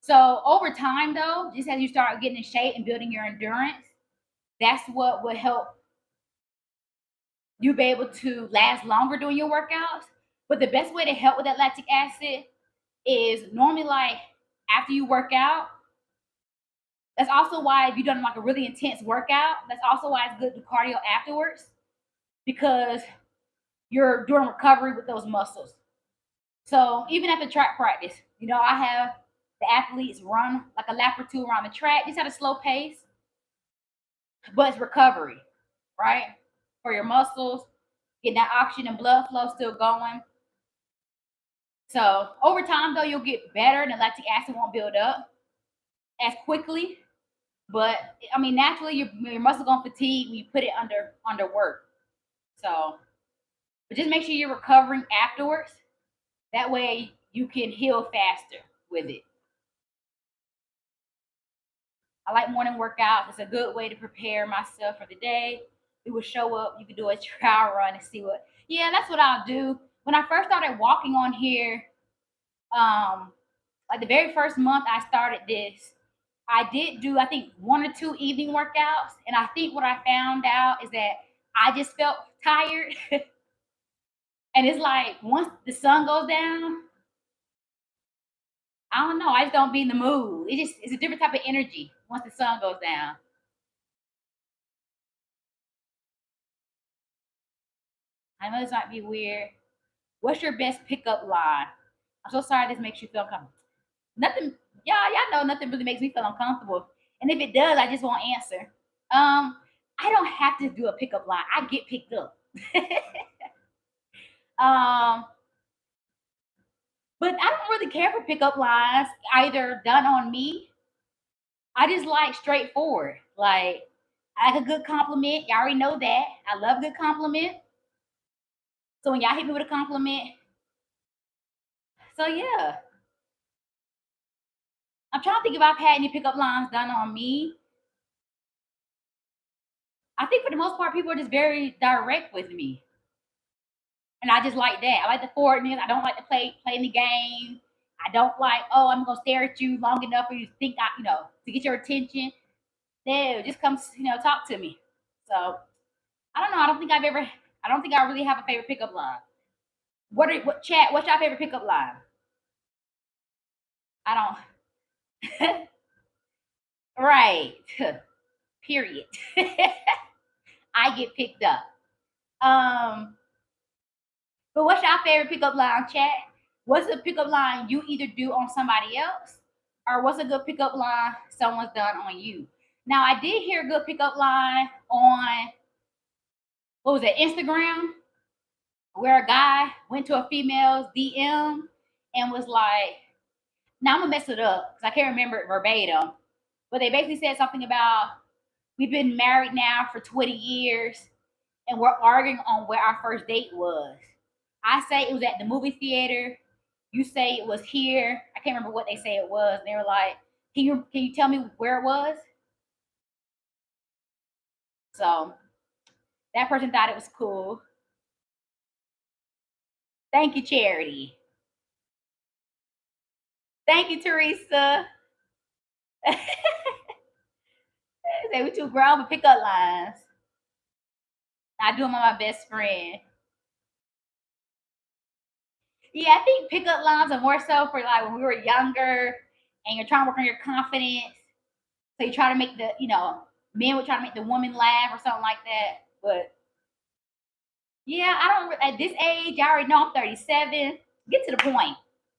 So over time, though, just as you start getting in shape and building your endurance, that's what will help you be able to last longer doing your workouts. But the best way to help with that lactic acid is normally like after you work out. That's also why if you've done like a really intense workout, that's also why it's good to do cardio afterwards because you're doing recovery with those muscles. So even at the track practice, I have the athletes run like a lap or two around the track, just at a slow pace, but it's recovery, right? For your muscles, getting that oxygen and blood flow still going. So over time, though, you'll get better and the lactic acid won't build up as quickly. But I mean, naturally, your muscle gonna fatigue when you put it under work. So, but just make sure you're recovering afterwards. That way, you can heal faster with it. I like morning workouts. It's a good way to prepare myself for the day. We will show up. You can do a trial run and see what. Yeah, that's what I'll do. When I first started walking on here, like the very first month I started this, I did do I think one or two evening workouts, and I think what I found out is that I just felt tired, and it's like once the sun goes down, I don't know, I just don't be in the mood. It's a different type of energy once the sun goes down. I know this might be weird. What's your best pickup line? I'm so sorry this makes you feel uncomfortable. Nothing, y'all know nothing really makes me feel uncomfortable. And if it does, I just won't answer. I don't have to do a pickup line. I get picked up. um, but I don't really care for pickup lines either done on me. I just like straightforward. Like I like a good compliment. Y'all already know that. I love a good compliment. So when y'all hit me with a compliment, so yeah. I'm trying to think if I've had any pickup lines done on me. I think for the most part, people are just very direct with me, and I just like that. I like the forwardness. I don't like to play in the game. I don't like, oh, I'm gonna stare at you long enough for you to think to get your attention. No, just come, talk to me. So I don't know. I don't think I really have a favorite pickup line. What chat? What's your favorite pickup line? I don't. Right. Period. I get picked up. Um, but what's your favorite pickup line, chat? What's a pickup line you either do on somebody else, or what's a good pickup line someone's done on you? Now, I did hear a good pickup line on what was it, Instagram, where a guy went to a female's DM and was like, now I'm gonna mess it up because I can't remember it verbatim, but they basically said something about we've been married now for 20 years and we're arguing on where our first date was. I say it was at the movie theater. You say it was here. I can't remember what they say it was. And they were like, can you tell me where it was? So that person thought it was cool. Thank you, Charity. Thank you, Teresa. Say we too grown for pickup lines. I do them on my best friend. Yeah, I think pickup lines are more so for like when we were younger and you're trying to work on your confidence. So you try to make men would try to make the woman laugh or something like that. But yeah, I don't, at this age, I already know I'm 37. Get to the point.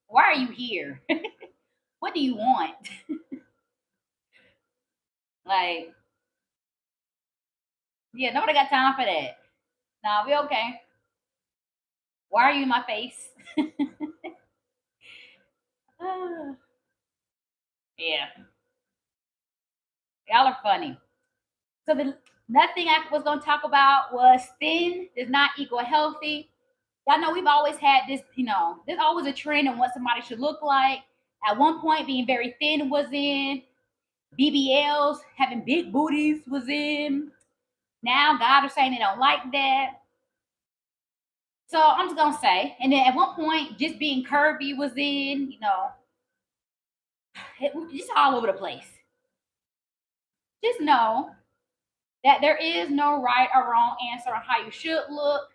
Why are you here? What do you want? Like, yeah, nobody got time for that. Nah, we okay. Why are you in my face? Yeah, y'all are funny. So the another thing I was gonna talk about was thin does not equal healthy. Y'all know we've always had this, there's always a trend on what somebody should look like. At one point, being very thin was in. BBLs, having big booties was in. Now God is saying they don't like that. So I'm just gonna say, and then at one point, just being curvy was in. Just all over the place. Just know that there is no right or wrong answer on how you should look.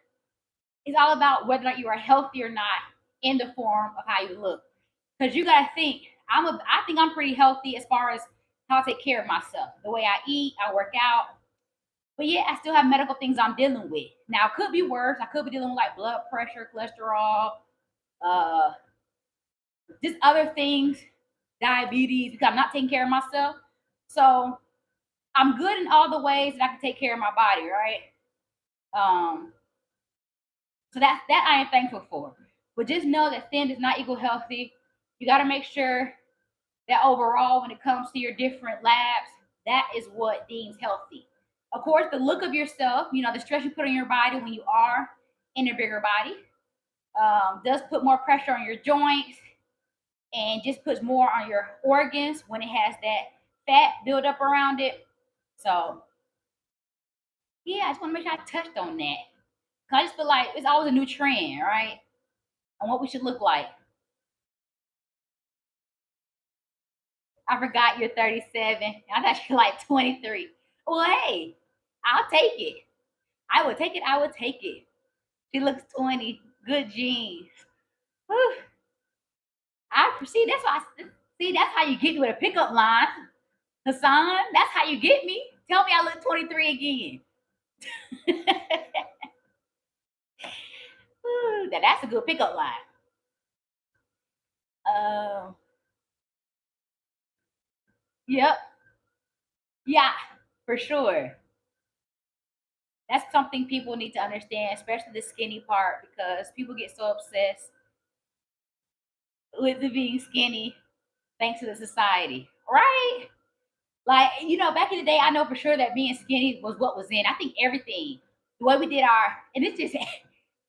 It's all about whether or not you are healthy or not in the form of how you look. Because you gotta think, I think I'm pretty healthy as far as how I take care of myself. The way I eat, I work out. But yeah, I still have medical things I'm dealing with. Now it could be worse. I could be dealing with like blood pressure, cholesterol, uh, just other things, diabetes, because I'm not taking care of myself. So I'm good in all the ways that I can take care of my body, right? Um, so that I am thankful for. But just know that thin does not equal healthy. You got to make sure that overall, when it comes to your different labs, that is what deems healthy. Of course, the look of yourself, the stress you put on your body when you are in a bigger body, does put more pressure on your joints and just puts more on your organs when it has that fat build up around it. So, yeah, I just want to make sure I touched on that. Cause I just feel like it's always a new trend, right? On what we should look like. I forgot you're 37. I thought you're like 23. Well, hey, I'll take it. I would take it. I would take it. She looks 20. Good genes. Whew. I see. See. That's how you get me with a pickup line, Hassan. That's how you get me. Tell me I look 23 again. That's a good pickup line. Uh, yep. Yeah, for sure. That's something people need to understand, especially the skinny part, because people get so obsessed with the being skinny thanks to the society, right? Like, back in the day, I know for sure that being skinny was what was in. I think everything, the way we did and it's just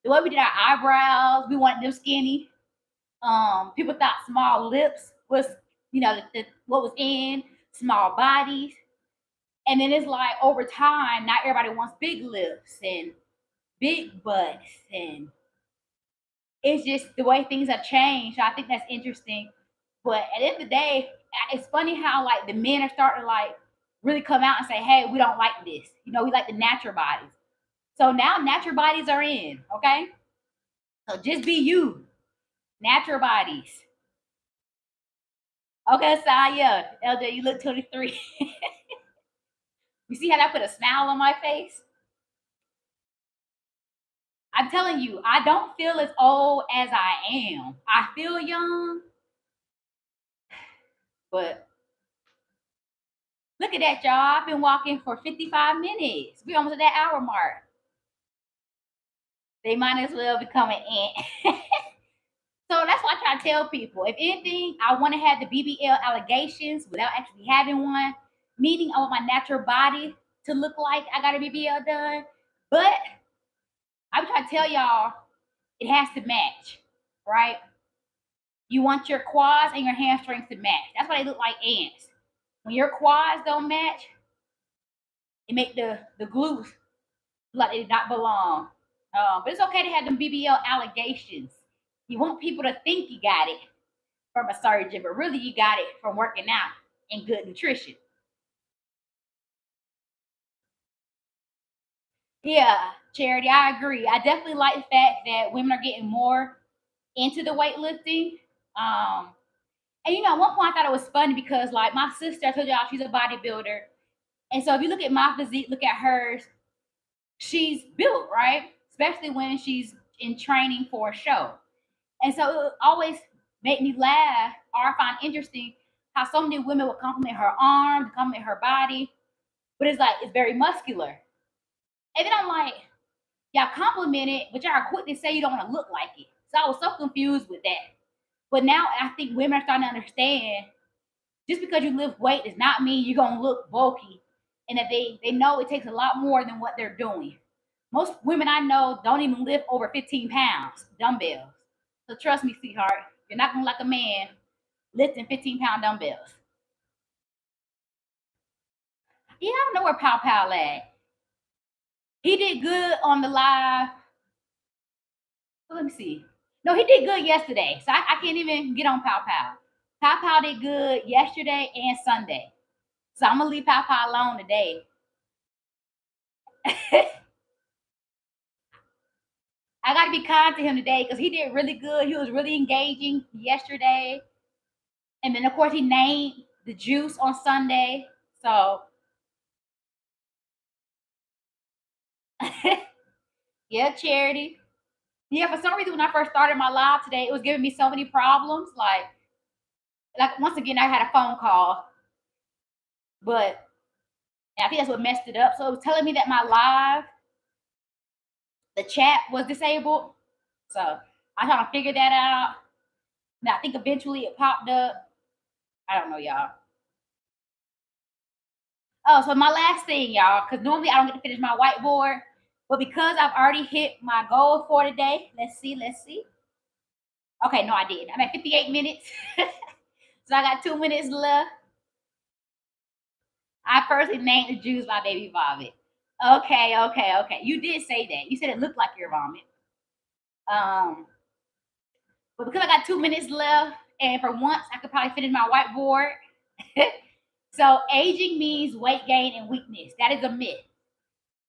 the way we did our eyebrows, we wanted them skinny. People thought small lips was, what was in, small bodies. And then it's like over time, now everybody wants big lips and big butts. And it's just the way things have changed. So I think that's interesting. But at the end of the day, it's funny how like the men are starting to like really come out and say, "Hey, we don't like this. We like the natural bodies." So now natural bodies are in. Okay, so just be you, natural bodies. Okay, Saya, LJ, you look 23. You see how that put a smile on my face? I'm telling you, I don't feel as old as I am. I feel young, but look at that, y'all. I've been walking for 55 minutes. We're almost at that hour mark. They might as well become an ant. So that's why I try to tell people. If anything, I want to have the BBL allegations without actually having one, meaning I want my natural body to look like I got a BBL done. But I'm trying to tell y'all, it has to match, right? You want your quads and your hamstrings to match. That's why they look like ants. When your quads don't match, it make the glutes like they not belong. But it's okay to have them BBL allegations. You want people to think you got it from a surgeon, but really you got it from working out and good nutrition. Yeah, Charity, I agree. I definitely like the fact that women are getting more into the weightlifting. Um, and at one point I thought it was funny because like my sister, I told y'all she's a bodybuilder. And so if you look at my physique, look at hers, she's built, right? Especially when she's in training for a show. And so it always made me laugh or find interesting how so many women would compliment her arms, compliment her body, but it's like it's very muscular. And then I'm like, y'all compliment it, but y'all are quick to say you don't want to look like it. So I was so confused with that. But now I think women are starting to understand just because you lift weight does not mean you're gonna look bulky, and that they know it takes a lot more than what they're doing. Most women I know don't even lift over 15 pounds dumbbells. So trust me, sweetheart, you're not gonna like a man lifting 15-pound dumbbells. Yeah, I don't know where Pow Pow at. He did good on the live. Let me see. No, he did good yesterday. So I can't even get on Pow Pow. Pow Pow did good yesterday and Sunday. So I'm gonna leave Pow Pow alone today. I gotta be kind to him today because he did really good. He was really engaging yesterday. And then of course he named the juice on Sunday. So yeah, Charity. Yeah, for some reason when I first started my live today, it was giving me so many problems. Like once again, I had a phone call, but I think that's what messed it up. So it was telling me that my live, the chat was disabled. So I'm trying to figure that out. Now I think eventually it popped up. I don't know, y'all. Oh, so my last thing, y'all, because normally I don't get to finish my whiteboard, but because I've already hit my goal for today, let's see. Okay, no, I didn't. I'm at 58 minutes. So I got 2 minutes left. I personally named the juice my baby vomit. Okay. You did say that. You said it looked like your vomit. But because I got 2 minutes left, and for once I could probably finish my whiteboard. So aging means weight gain and weakness. That is a myth.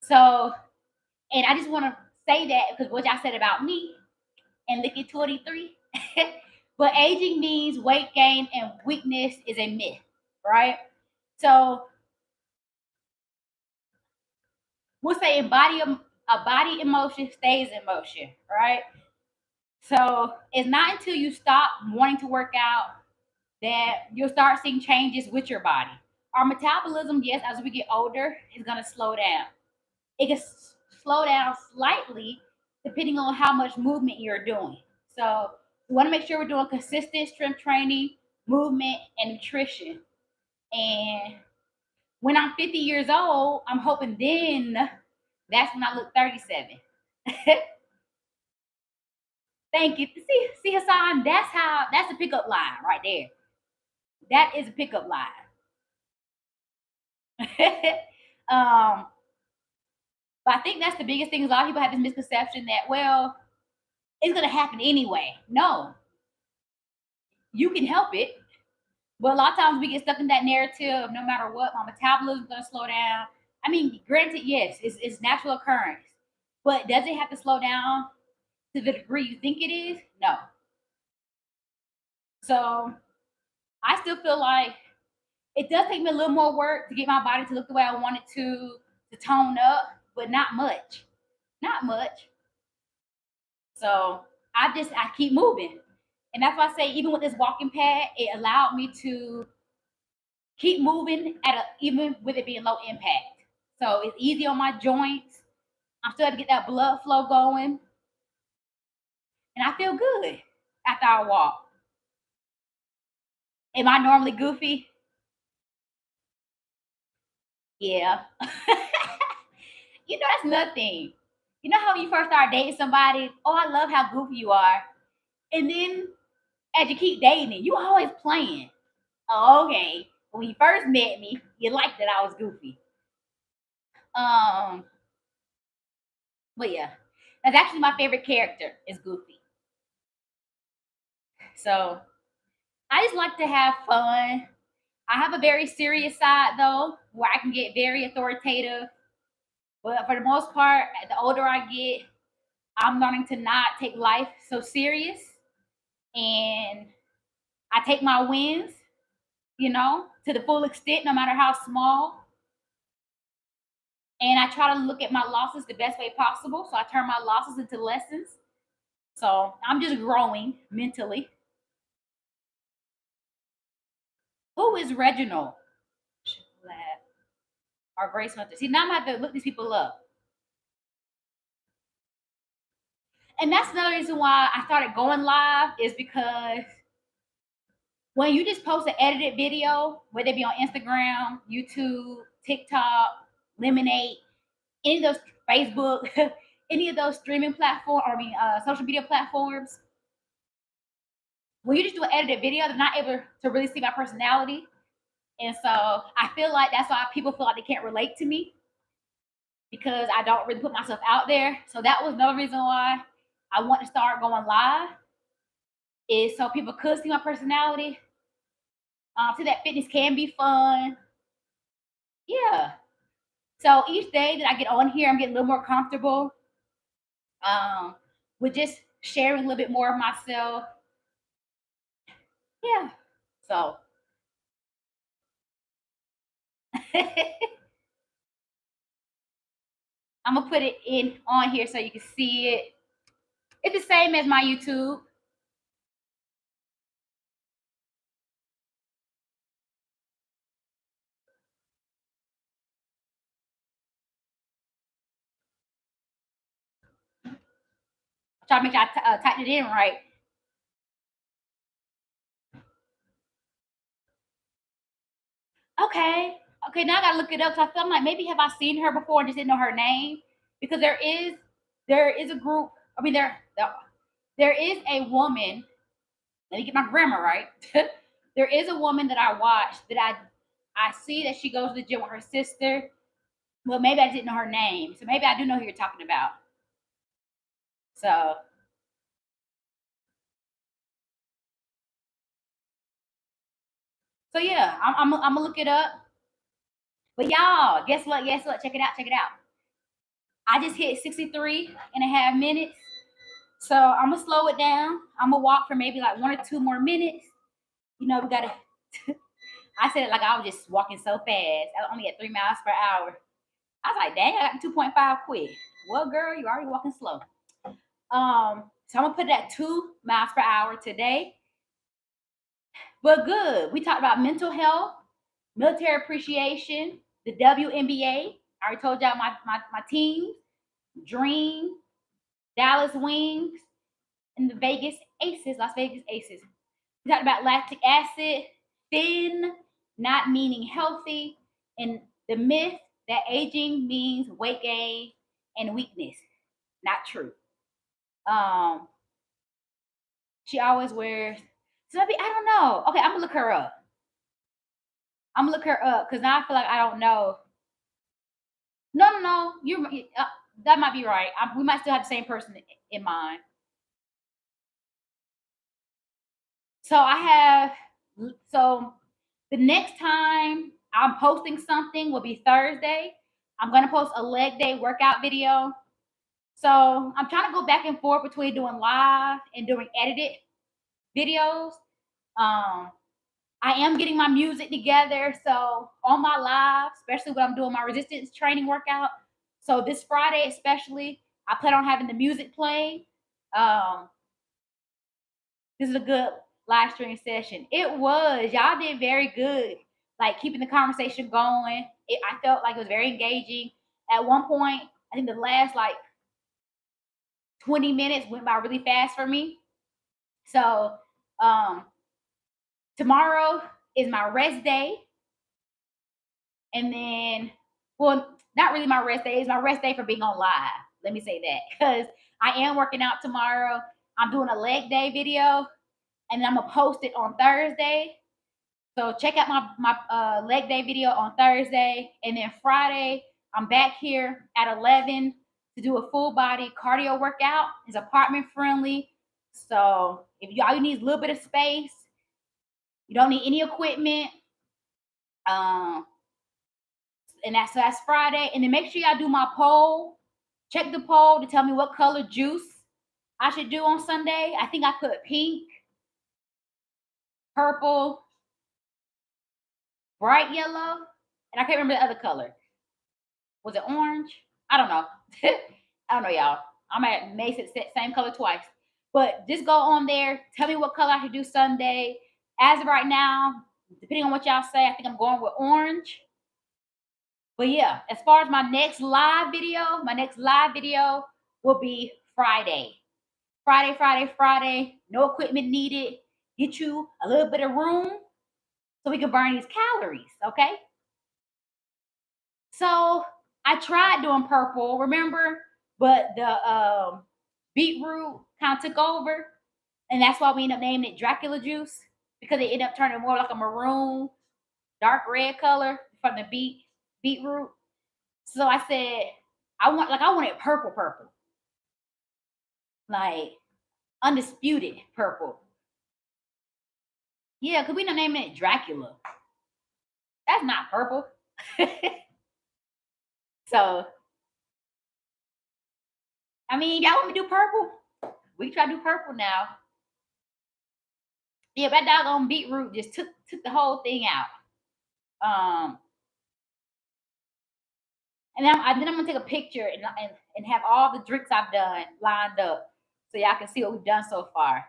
So, and I just want to say that because what y'all said about me and Liquid 23. But aging means weight gain and weakness is a myth, right? So we'll say a body emotion stays in motion, right? So it's not until you stop wanting to work out that you'll start seeing changes with your body. Our metabolism, yes, as we get older, is going to slow down. It can slow down slightly depending on how much movement you're doing. So we want to make sure we're doing consistent strength training, movement, and nutrition. And when I'm 50 years old, I'm hoping then that's when I look 37. Thank you. See, Hassan, that's a pickup line right there. That is a pickup line. But I think that's the biggest thing. A lot of people have this misconception that, well, it's gonna happen anyway. No, you can help it. But a lot of times we get stuck in that narrative, no matter what, my metabolism is gonna slow down. I mean, granted, yes, it's natural occurrence. But does it have to slow down to the degree you think it is? No. So I still feel like it does take me a little more work to get my body to look the way I want it to tone up, but not much. Not much. So I keep moving. And that's why I say even with this walking pad, it allowed me to keep moving even with it being low impact. So it's easy on my joints. I'm still able to get that blood flow going. And I feel good after I walk. Am I normally goofy? Yeah. That's nothing. You know how when you first start dating somebody, oh, I love how goofy you are. And then as you keep dating, you always playing. Oh, okay. When you first met me, you liked that I was goofy. Um, but yeah, that's actually my favorite character is Goofy. So I just like to have fun. I have a very serious side though, where I can get very authoritative. But for the most part, the older I get, I'm learning to not take life so serious. and I take my wins, to the full extent, no matter how small. And I try to look at my losses the best way possible. So I turn my losses into lessons. So I'm just growing mentally. Who is Reginald? Or Grace Hunter? See, now I'm going to have to look these people up. And that's another reason why I started going live, is because when you just post an edited video, whether it be on Instagram, YouTube, TikTok, Lemonade, any of those, Facebook, any of those streaming platforms, social media platforms, when you just do an edited video, they're not able to really see my personality. And so I feel like that's why people feel like they can't relate to me, because I don't really put myself out there. So that was another reason why I want to start going live, is so people could see my personality. So that fitness can be fun. Yeah. So each day that I get on here, I'm getting a little more comfortable with just sharing a little bit more of myself. Yeah. So I'm gonna put it in on here so you can see it. It's the same as my YouTube. Try to make sure I typed it in right. Okay. Okay, now I gotta look it up. So I feel like maybe have I seen her before and just didn't know her name? Because there is a group. I mean, there is a woman. Let me get my grammar right. There is a woman that I watch that I see that she goes to the gym with her sister. Well, maybe I didn't know her name, so maybe I do know who you're talking about. So yeah, I'm gonna look it up. But y'all, guess what? Guess what? Check it out. Check it out. I just hit 63 and a half minutes. So I'm gonna slow it down. I'm gonna walk for maybe like 1 or 2 more minutes. We gotta. I said it like I was just walking so fast. I was only at 3 miles per hour. I was like, dang, I got 2.5 quick. Well, girl, you already walking slow. So I'm gonna put it at 2 miles per hour today. But good. We talked about mental health, military appreciation, the WNBA. I already told y'all my team, Dream, Dallas Wings, and the Las Vegas Aces. We talked about lactic acid, thin, not meaning healthy, and the myth that aging means weight gain and weakness. Not true. She always wears. So maybe I don't know. Okay, I'm gonna look her up. Because now I feel like I don't know. No. That might be right. We might still have the same person in mind. So the next time I'm posting something will be Thursday. I'm gonna post a leg day workout video. So I'm trying to go back and forth between doing live and doing edited videos. I am getting my music together. So on my live, especially when I'm doing my resistance training workout. So this Friday, especially, I plan on having the music playing. This is a good live stream session. It was. Y'all did very good. Like keeping the conversation going. I felt like it was very engaging. At one point, I think the last like 20 minutes went by really fast for me. So tomorrow is my rest day. And then, well, not really my rest day. It's my rest day for being on live. Let me say that. Because I am working out tomorrow. I'm doing a leg day video. And then I'm going to post it on Thursday. So check out my leg day video on Thursday. And then Friday, I'm back here at 11 to do a full body cardio workout. It's apartment friendly. So if all you need is a little bit of space, you don't need any equipment. And that's Friday. And then make sure y'all do my poll. Check the poll to tell me what color juice I should do on Sunday. I think I put pink. purple, bright yellow, and I can't remember the other color. Was it orange? I don't know. I don't know, y'all. I might make it same color twice. But just go on there. Tell me what color I should do Sunday. As of right now, depending on what y'all say, I think I'm going with orange. But yeah, as far as my next live video will be Friday. Friday. No equipment needed. Get you a little bit of room so we can burn these calories, okay? So I tried doing purple, remember? But the beetroot kind of took over. And that's why we ended up naming it Dracula juice, because it ended up turning more like a maroon, dark red color from the beetroot. So I said, I wanted purple. Like undisputed purple. Yeah, because we ended up naming it Dracula. That's not purple. So I mean, y'all want me to do purple? We try to do purple now. Yeah, that doggone beetroot just took the whole thing out. And then I'm gonna take a picture and have all the drinks I've done lined up so y'all can see what we've done so far.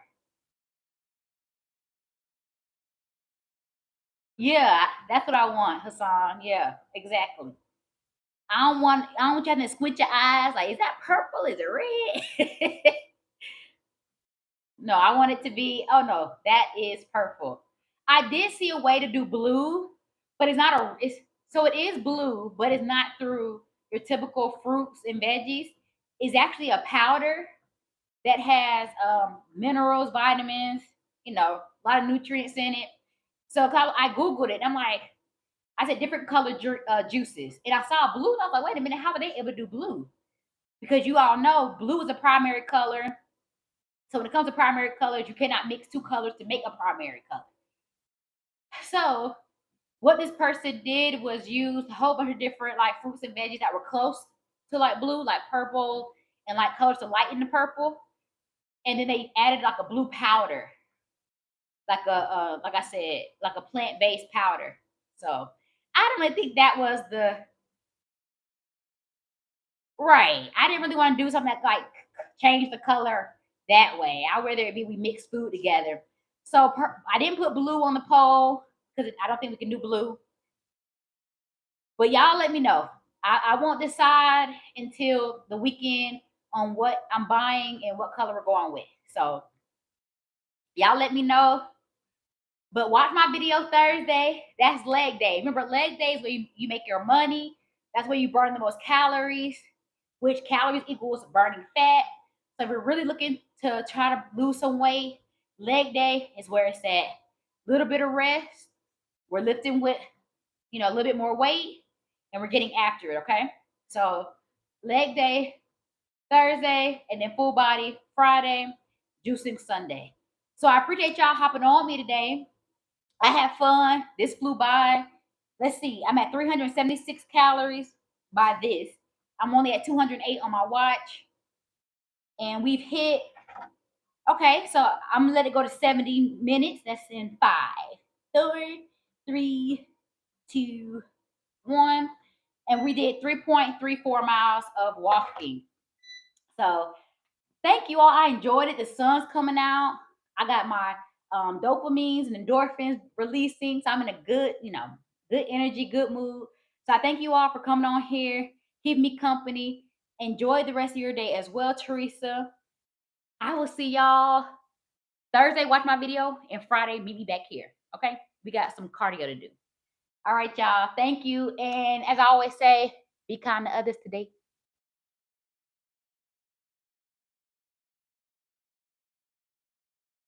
Yeah, that's what I want, Hassan. Yeah, exactly. I don't want you having to squint your eyes. Like, is that purple? Is it red? No, I want it to be. Oh no, that is purple. I did see a way to do blue, but it's not a. It's so it is blue, but it's not through your typical fruits and veggies. It's actually a powder that has minerals, vitamins, a lot of nutrients in it. So I Googled it and I'm like, I said different colored juices. And I saw blue and I was like, wait a minute, how would they ever do blue? Because you all know blue is a primary color. So when it comes to primary colors, you cannot mix two colors to make a primary color. So what this person did was use a whole bunch of different like fruits and veggies that were close to like blue, like purple, and like colors to lighten the purple. And then they added like a blue powder, like I said, like a plant-based powder. So I don't really think that was the right. I didn't really want to do something that like change the color that way. I'd rather it be we mix food together. So I didn't put blue on the poll because I don't think we can do blue. But y'all let me know. I won't decide until the weekend on what I'm buying and what color we're going with. So y'all let me know. But watch my video Thursday. That's leg day. Remember, leg day is where you make your money. That's where you burn the most calories, which calories equals burning fat. So if you're really looking to try to lose some weight, leg day is where it's at. Little bit of rest. We're lifting with, a little bit more weight, and we're getting after it. Okay. So leg day Thursday, and then full body Friday, juicing Sunday. So I appreciate y'all hopping on me today. I had fun. This flew by. Let's see. I'm at 376 calories by this. I'm only at 208 on my watch. And we've hit, okay, so I'm going to let it go to 70 minutes. That's in 5, 4, 3, 2, 1. And we did 3.34 miles of walking. So thank you all. I enjoyed it. The sun's coming out. I got my dopamines and endorphins releasing. So I'm in a good, good energy, good mood. So I thank you all for coming on here. Keep me company. Enjoy the rest of your day as well, Teresa. I will see y'all Thursday. Watch my video, and Friday, meet me back here. Okay? We got some cardio to do. All right, y'all. Thank you. And as I always say, be kind to others today.